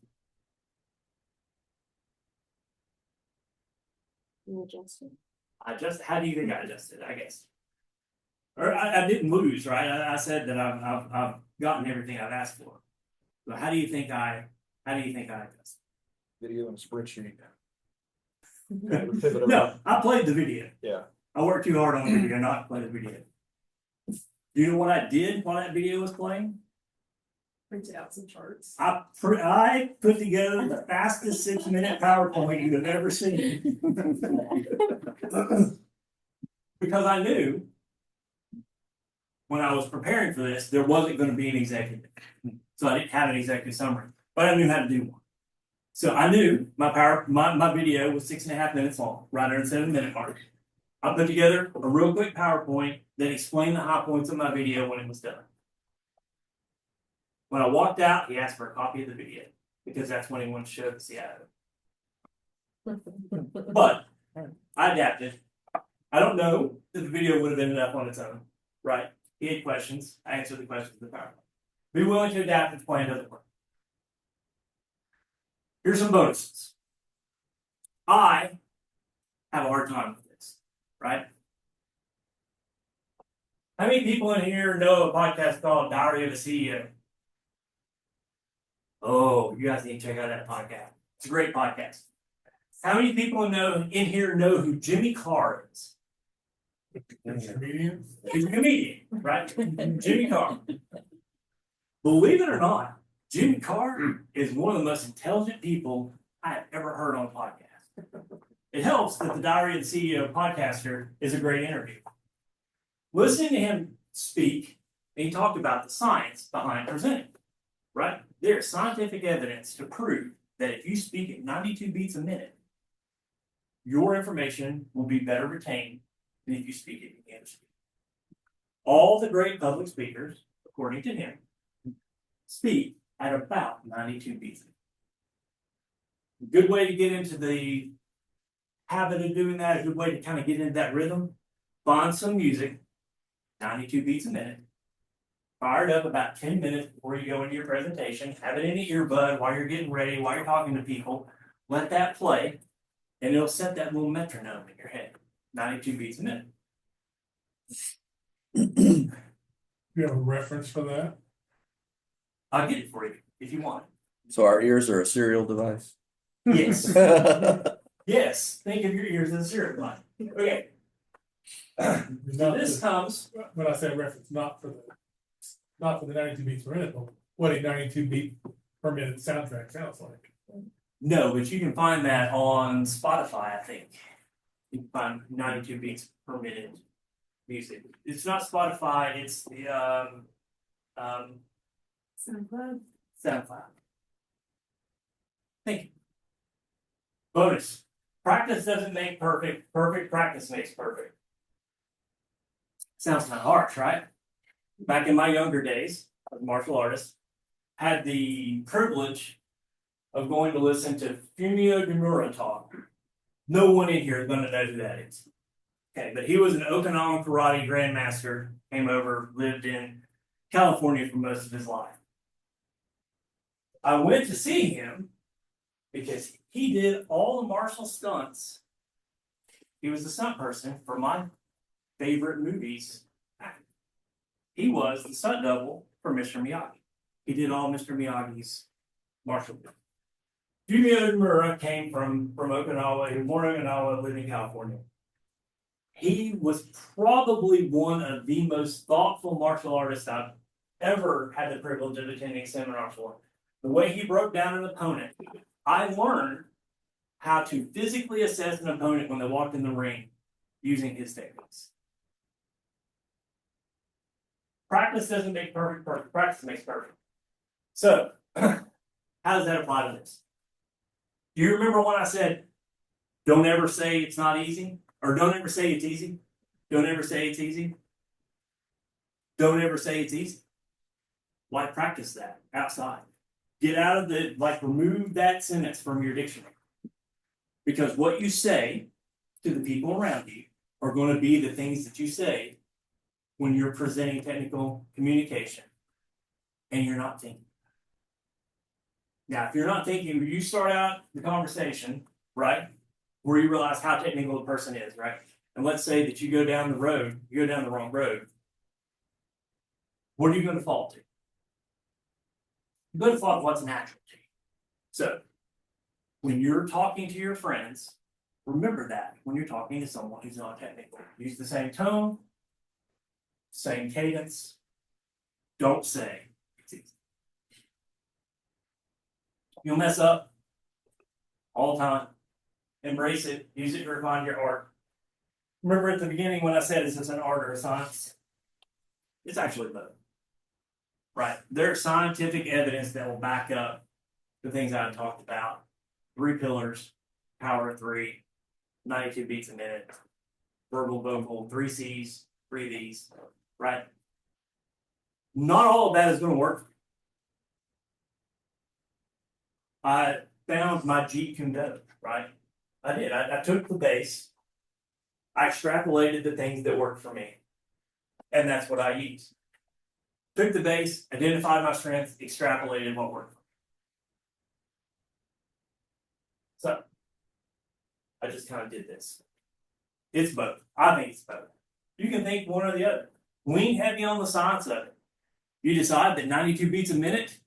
You adjusted. How do you think I adjusted, I guess? Or I didn't lose, right? I said that I've gotten everything I've asked for. So how do you think I adjusted? Video and spreadsheet. No, I played the video. Yeah. I worked too hard on the video, not to play the video. Do you know what I did while that video was playing? Printed out some charts. I put together the fastest 6-minute PowerPoint you have ever seen. Because I knew when I was preparing for this, there wasn't going to be an executive. So I didn't have an executive summary, but I knew how to do one. So I knew my video was 6.5 minutes long, right under the 7-minute mark. I put together a real quick PowerPoint that explained the high points of my video when it was done. When I walked out, he asked for a copy of the video because that's when he wanted to show the CIO. But I adapted. I don't know that the video would have ended up on its own, right? He had questions. I answered the questions in the PowerPoint. Be willing to adapt if the plan doesn't work. Here's some bonuses. I have a hard time with this, right? How many people in here know a podcast called Diary of a CEO? Oh, you guys need to check out that podcast. It's a great podcast. How many people in here know who Jimmy Carr is? Comedian? He's a comedian, right? Jimmy Carr. Believe it or not, Jimmy Carr is one of the most intelligent people I have ever heard on a podcast. It helps that the Diary of the CEO podcaster is a great interview. Listening to him speak, and he talked about the science behind presenting, right? There's scientific evidence to prove that if you speak at 92 beats a minute, your information will be better retained than if you speak at any other speed. All the great public speakers, according to him, speak at about 92 beats. A good way to get into the habit of doing that, a good way to kind of get into that rhythm, find some music, 92 beats a minute, fire it up about 10 minutes before you go into your presentation, have it in the earbud while you're getting ready, while you're talking to people, let that play, and it'll set that little metronome in your head, 92 beats a minute. You have a reference for that? I'll get it for you if you want. So our ears are a serial device. Yes. Yes, think of your ears as a serial device. Okay. So this comes, When I say reference, not for the 92 beats per minute, but what a 92 beat per minute soundtrack sounds like. no, but you can find that on Spotify, I think. You can find 92 beats per minute music. It's not Spotify, it's the SoundCloud. SoundCloud. Thank you. Bonus. Practice doesn't make perfect, perfect practice makes perfect. Sounds kind of harsh, right? Back in my younger days, as a martial artist, had the privilege of going to listen to Fumio Demura talk. No one in here is going to know who that is. Okay, but he was an Okinawan karate grandmaster, came over, lived in California for most of his life. I went to see him because he did all the martial stunts. He was the stunt person for my favorite movies. He was the stunt double for Mr. Miyagi. He did all Mr. Miyagi's martial movies. Fumio Demura came from Okinawa. He was born in Okinawa, lived in California. He was probably one of the most thoughtful martial artists I've ever had the privilege of attending seminars for. The way he broke down an opponent, I learned how to physically assess an opponent when they walked in the ring using his techniques. Practice doesn't make perfect, perfect. Practice makes perfect. So, how does that apply to this? Do you remember when I said, don't ever say it's not easy? Or don't ever say it's easy? Don't ever say it's easy? Don't ever say it's easy. Why practice that outside? Get out of the, remove that sentence from your dictionary. Because what you say to the people around you are going to be the things that you say when you're presenting technical communication and you're not thinking. Now, if you're not thinking, you start out the conversation, right, where you realize how technical the person is, right? And let's say that you go down the road, you go down the wrong road. What are you going to fall to? You're going to fall to what's natural to you. So, when you're talking to your friends, remember that when you're talking to someone who's not technical. Use the same tone, same cadence. Don't say it's easy. You'll mess up all the time. Embrace it. Use it to refine your art. Remember at the beginning when I said is this an art or a science? It's actually both. Right. There's scientific evidence that will back up the things I talked about. 3 pillars, power of 3, 92 beats a minute, verbal, vocal, 3 C's, 3 V's, right? Not all of that is going to work. I found my Jeet Kune Do, right? I did. I took the base, I extrapolated the things that worked for me, and that's what I used. Took the base, identified my strengths, extrapolated what worked. So, I just kind of did this. It's both. I think it's both. You can think one or the other. Lean heavy on the science of it. You decide that 92 beats a minute,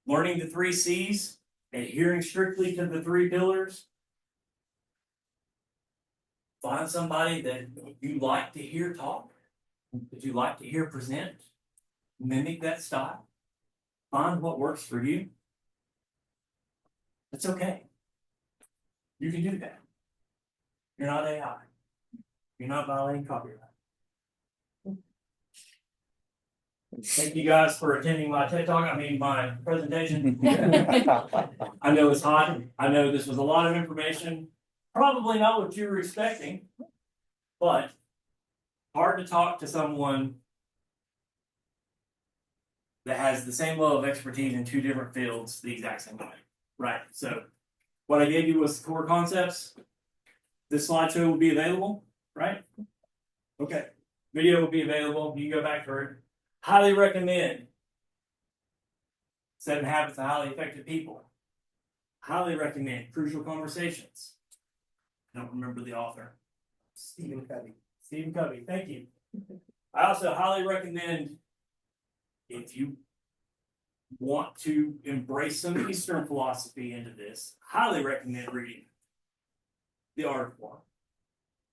learning the 3 C's, adhering strictly to the 3 pillars. Find somebody that you like to hear talk, that you like to hear present. Mimic that style. Find what works for you. It's okay. You can do that. You're not AI. You're not violating copyright. Thank you guys for attending my TED Talk. I mean, my presentation. I know it's hot. I know this was a lot of information. Probably not what you were expecting, but hard to talk to someone that has the same level of expertise in 2 different fields the exact same way. Right. So what I gave you was the core concepts. This slideshow will be available, right? Okay. Video will be available. You can go back for it. Highly recommend 7 Habits of Highly Effective People. Highly recommend Crucial Conversations. I don't remember the author. Stephen Covey. Stephen Covey. Thank you. I also highly recommend if you want to embrace some Eastern philosophy into this, highly recommend reading The Art of War.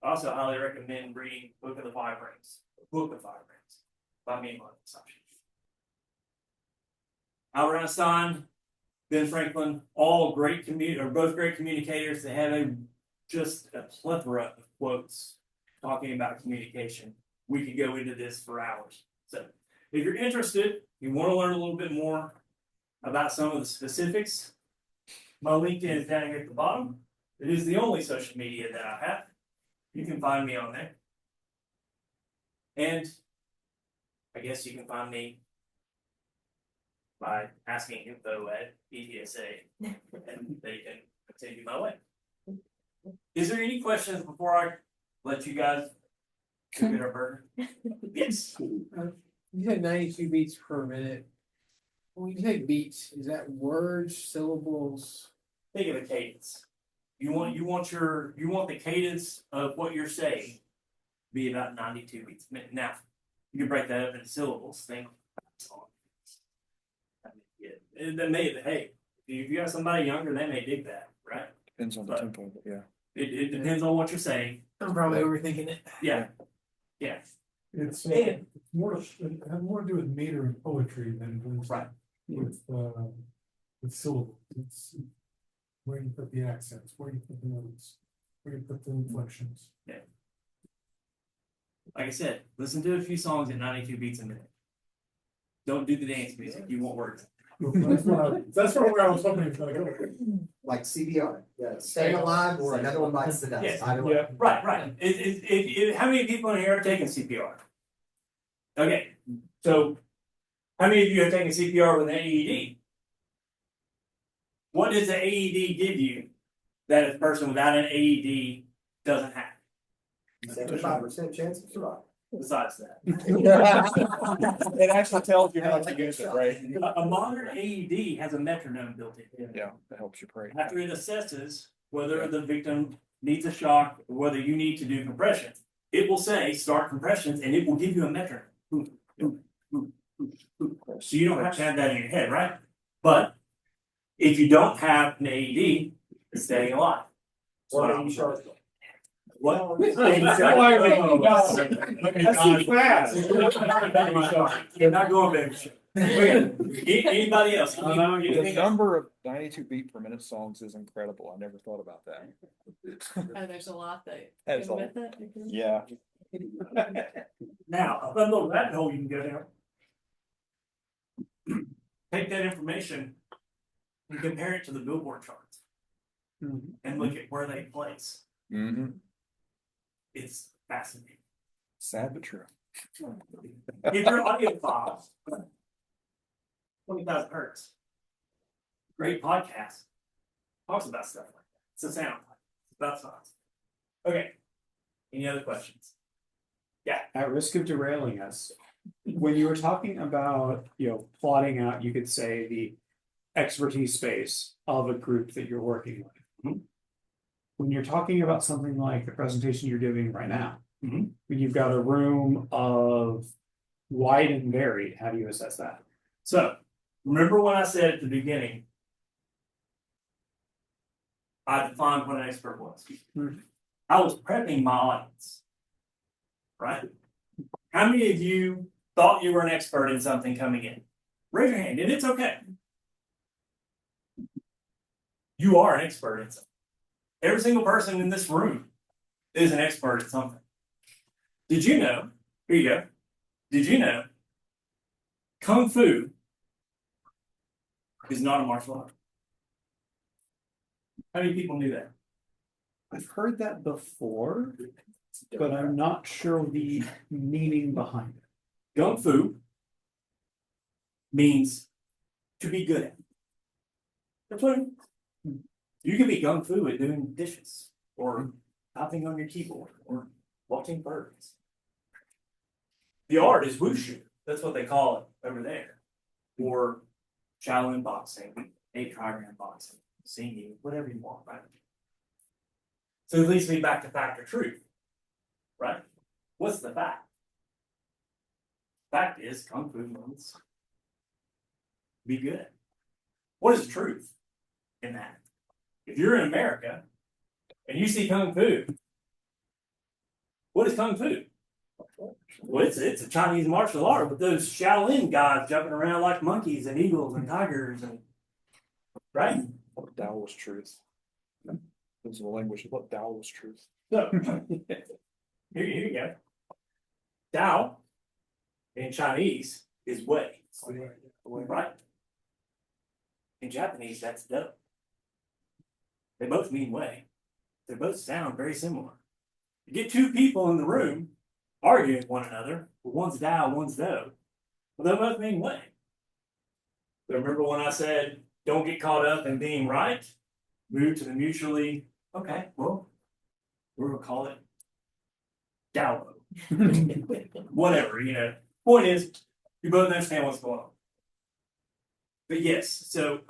I also highly recommend reading Book of the Five Rings, Book of Five Rings by Milan Musashi. Albert Einstein, Ben Franklin, all great both great communicators. They have just a plethora of quotes talking about communication. We could go into this for hours. So if you're interested, you want to learn a little bit more about some of the specifics, my LinkedIn is down here at the bottom. It is the only social media that I have. You can find me on there. And I guess you can find me by asking info at ETSA, and they can take you my way. Is there any questions before I let you guys go get our burger? Yes. You said 92 beats per minute. When you say beats, is that words, syllables? Think of a cadence. You want the cadence of what you're saying be about 92 beats a minute. Now, you can break that up into syllables. Think. Hey, if you got somebody younger, they may dig that, right? Depends on the But- tempo, but yeah. It depends on what you're saying. I'm probably overthinking it. Yeah. Yeah. It's, And- it has more to do with meter and poetry than Right. with syllables. It's where you put the accents, where you put the notes, where you put the inflections. Like I said, listen to a few songs at 92 beats a minute. Don't do the dance music. You want words. That's where I was hoping it's gonna go. Like CBR, yeah, staying alive or another one bites the dust, Yes. either way. Right. How many people in here have taken CPR? Okay, so how many of you have taken CPR with an AED? What does the AED give you that a person without an AED doesn't have? 75% chance of survival. Besides that, It actually tells you how to use it, right? a modern AED has a metronome built in. Yeah, that helps you pray. After it assesses whether the victim needs a shock or whether you need to do compression, it will say start compressions and it will give you a metronome. So you don't have to have that in your head, right? But if you don't have an AED, it's staying alive. Or maybe sharp. What? That's too fast. You're not going baby. Anybody else? The number of 92 beat per minute songs is incredible. I never thought about that. Oh, there's a lot that That is go all. with it. Yeah. Now, a little rabbit hole you can go down. Take that information and compare it to the Billboard charts and look at where they place. Mm-hmm. It's fascinating. Sad but true. If your audio files 20,000 hertz, great podcast talks about stuff like that. It's a sound. It's about sounds. Okay. Any other questions? At risk of derailing us, when you were talking about, plotting out, you could say the expertise space of a group that you're working with. Mhm. When you're talking about something like the presentation you're doing right now, Mhm. when you've got a room of wide and varied, how do you assess that? So, remember when I said at the beginning, I defined what an expert was. Mhm. I was prepping my audience. Right? How many of you thought you were an expert in something coming in? Raise your hand, and it's okay. You are an expert in something. Every single person in this room is an expert at something. Did you know? Here you go. Did you know Kung Fu is not a martial art? How many people knew that? I've heard that before, but I'm not sure the meaning behind it. Kung Fu means to be good at. That's what it means. You can be Kung Fu at doing dishes, or typing on your keyboard, or watching birds. The art is wushu. That's what they call it over there. Or Shaolin boxing, 8 trigram boxing, singing, whatever you want, right? So it leads me back to fact or truth. Right? What's the fact? Fact is, kung fu means be good. What is the truth in that? If you're in America and you see kung fu, what is kung fu? Well, it's a Chinese martial art with those Shaolin guys jumping around like monkeys and eagles and tigers and right. What Tao was truth. This is the language, what Tao was truth. So here you go. Dao in Chinese is way, right? In Japanese, that's do. They both mean way. They both sound very similar. You get two people in the room arguing with one another, one's Dao, one's do. Well, they both mean way. But remember when I said, don't get caught up in being right? Move to the mutually, okay, well, we're gonna call it Dao. Whatever, point is, you both understand what's going on. But yes, so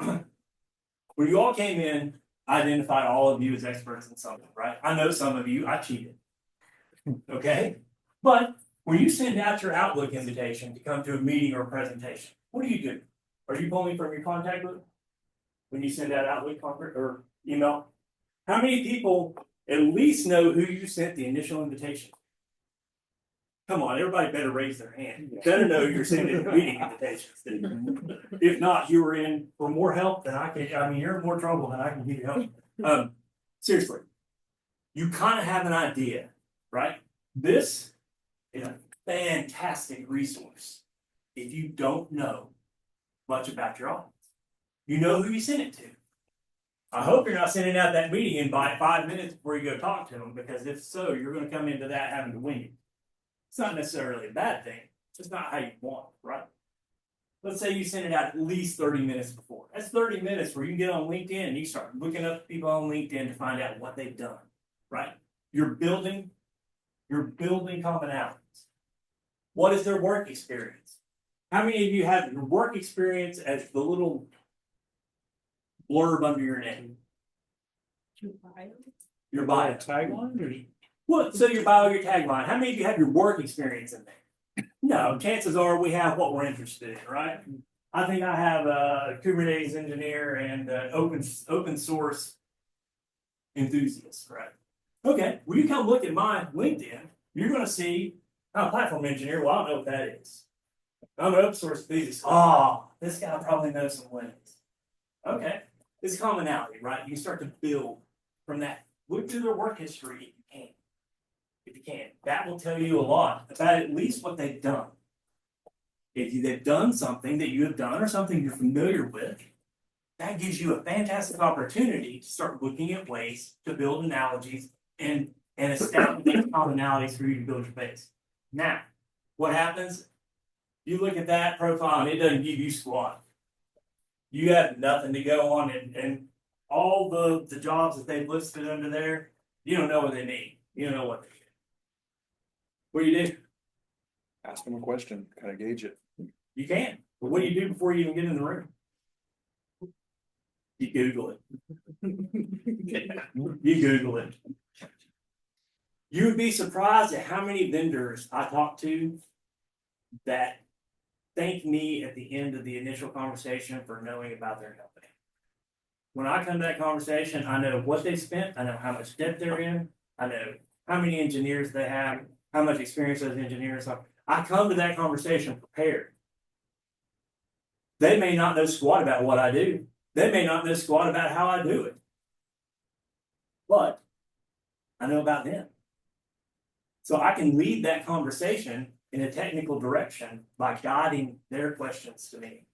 when you all came in, I identified all of you as experts in something, right? I know some of you, I cheated. Okay? But when you send out your Outlook invitation to come to a meeting or a presentation, what do? Are you pulling from your contact book? When you send out Outlook or email? How many people at least know who you sent the initial invitation? Come on, everybody better raise their hand. You better know you're sending meeting invitations. If not, you were in for more help than I can. I mean, you're in more trouble than I can give you help. Seriously, you kind of have an idea, right? This is a fantastic resource if you don't know much about your audience. You know who you sent it to. I hope you're not sending out that meeting invite 5 minutes before you go talk to them, because if so, you're going to come into that having to wing it. It's not necessarily a bad thing. It's just not how you want it, right? Let's say you send it out at least 30 minutes before. That's 30 minutes where you can get on LinkedIn and you start looking up people on LinkedIn to find out what they've done, right? You're building commonalities. What is their work experience? How many of you have your work experience as the little blurb under your name? Your bio. Tagline or? What? So your bio, your tagline. How many of you have your work experience in there? No, chances are we have what we're interested in, right? I think I have a Kubernetes engineer and open source enthusiast, right? Okay, when you come look at my LinkedIn, you're going to see I'm a platform engineer. Well, I don't know what that is. I'm an open source enthusiast. Oh, this guy probably knows some Linux. Okay, it's commonality, right? You start to build from that. Look through their work history if you can. If you can, that will tell you a lot about at least what they've done. If they've done something that you have done or something you're familiar with, that gives you a fantastic opportunity to start looking at ways to build analogies and establish commonalities for you to build your base. Now, what happens? You look at that profile and it doesn't give you squat. You have nothing to go on, and all the jobs that they've listed under there, you don't know what they mean. You don't know what they do. What do you do? Ask them a question, kind of gauge it. You can. But what do you do before you even get in the room? You Google it. You Google it. You would be surprised at how many vendors I talk to that thank me at the end of the initial conversation for knowing about their company. When I come to that conversation, I know what they spent, I know how much debt they're in, I know how many engineers they have, how much experience those engineers have. I come to that conversation prepared. They may not know squat about what I do. They may not know squat about how I do it. But I know about them. So I can lead that conversation in a technical direction by guiding their questions to me.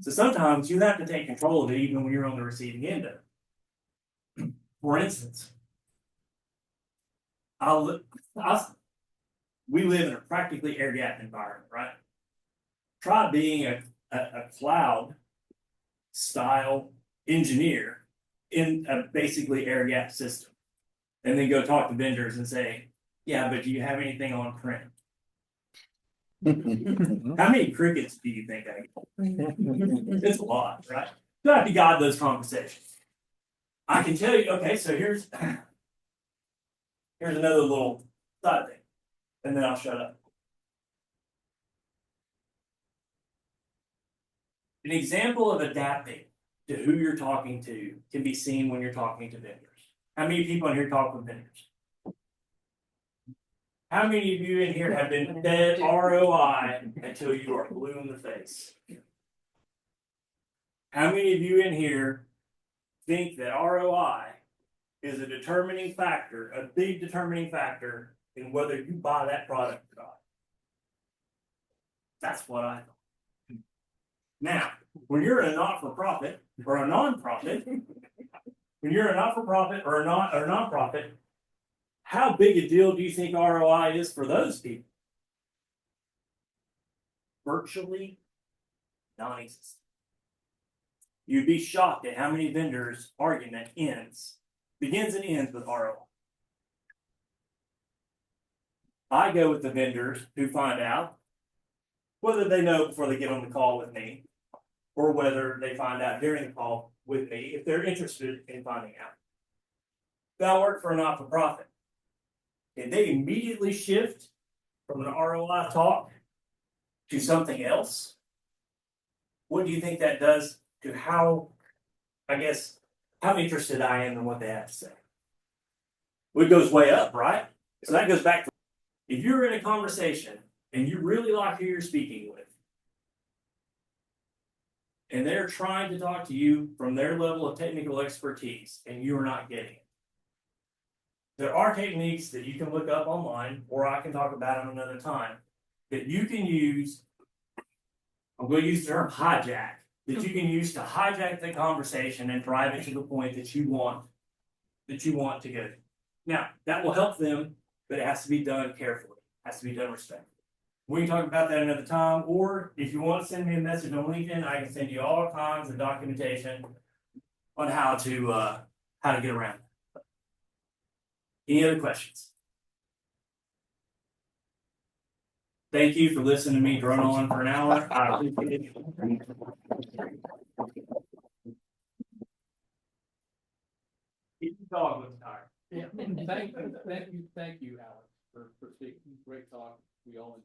So sometimes you have to take control of it even when you're on the receiving end of it. For instance, we live in a practically air-gapped environment, right? Try being a cloud style engineer in a basically air-gapped system. And then go talk to vendors and say, yeah, but do you have anything on prem? How many crickets do you think I get? It's a lot, right? You have to guide those conversations. I can tell you, okay, so here's another little side thing, and then I'll shut up. An example of adapting to who you're talking to can be seen when you're talking to vendors. How many people in here talk with vendors? How many of you in here have been fed ROI until you are blue in the face? How many of you in here think that ROI is a determining factor, a big determining factor in whether you buy that product or not? That's what I thought. Now, when you're a not-for-profit or a nonprofit, when you're a not-for-profit or a nonprofit, how big a deal do you think ROI is for those people? Virtually non-existent. You'd be shocked at how many vendors' argument begins and ends with ROI. I go with the vendors who find out whether they know before they get on the call with me, or whether they find out during the call with me if they're interested in finding out. They'll work for a not-for-profit. If they immediately shift from an ROI talk to something else, what do you think that does to how interested I am in what they have to say? Well, it goes way up, right? So that goes back to, if you're in a conversation and you really like who you're speaking with, and they're trying to talk to you from their level of technical expertise, and you are not getting it. There are techniques that you can look up online, or I can talk about them another time, that you can use. I'm going to use the term hijack, that you can use to hijack the conversation and drive it to the point that you want to go to. Now, that will help them, but it has to be done carefully. It has to be done respectfully. We can talk about that another time, or if you want to send me a message on LinkedIn, I can send you all kinds of documentation on how to get around it. Any other questions? Thank you for listening to me drone on for an hour. I appreciate it. Keep the dog looks tired. Yeah, thank you, Alex, for speaking, great talk, we all enjoyed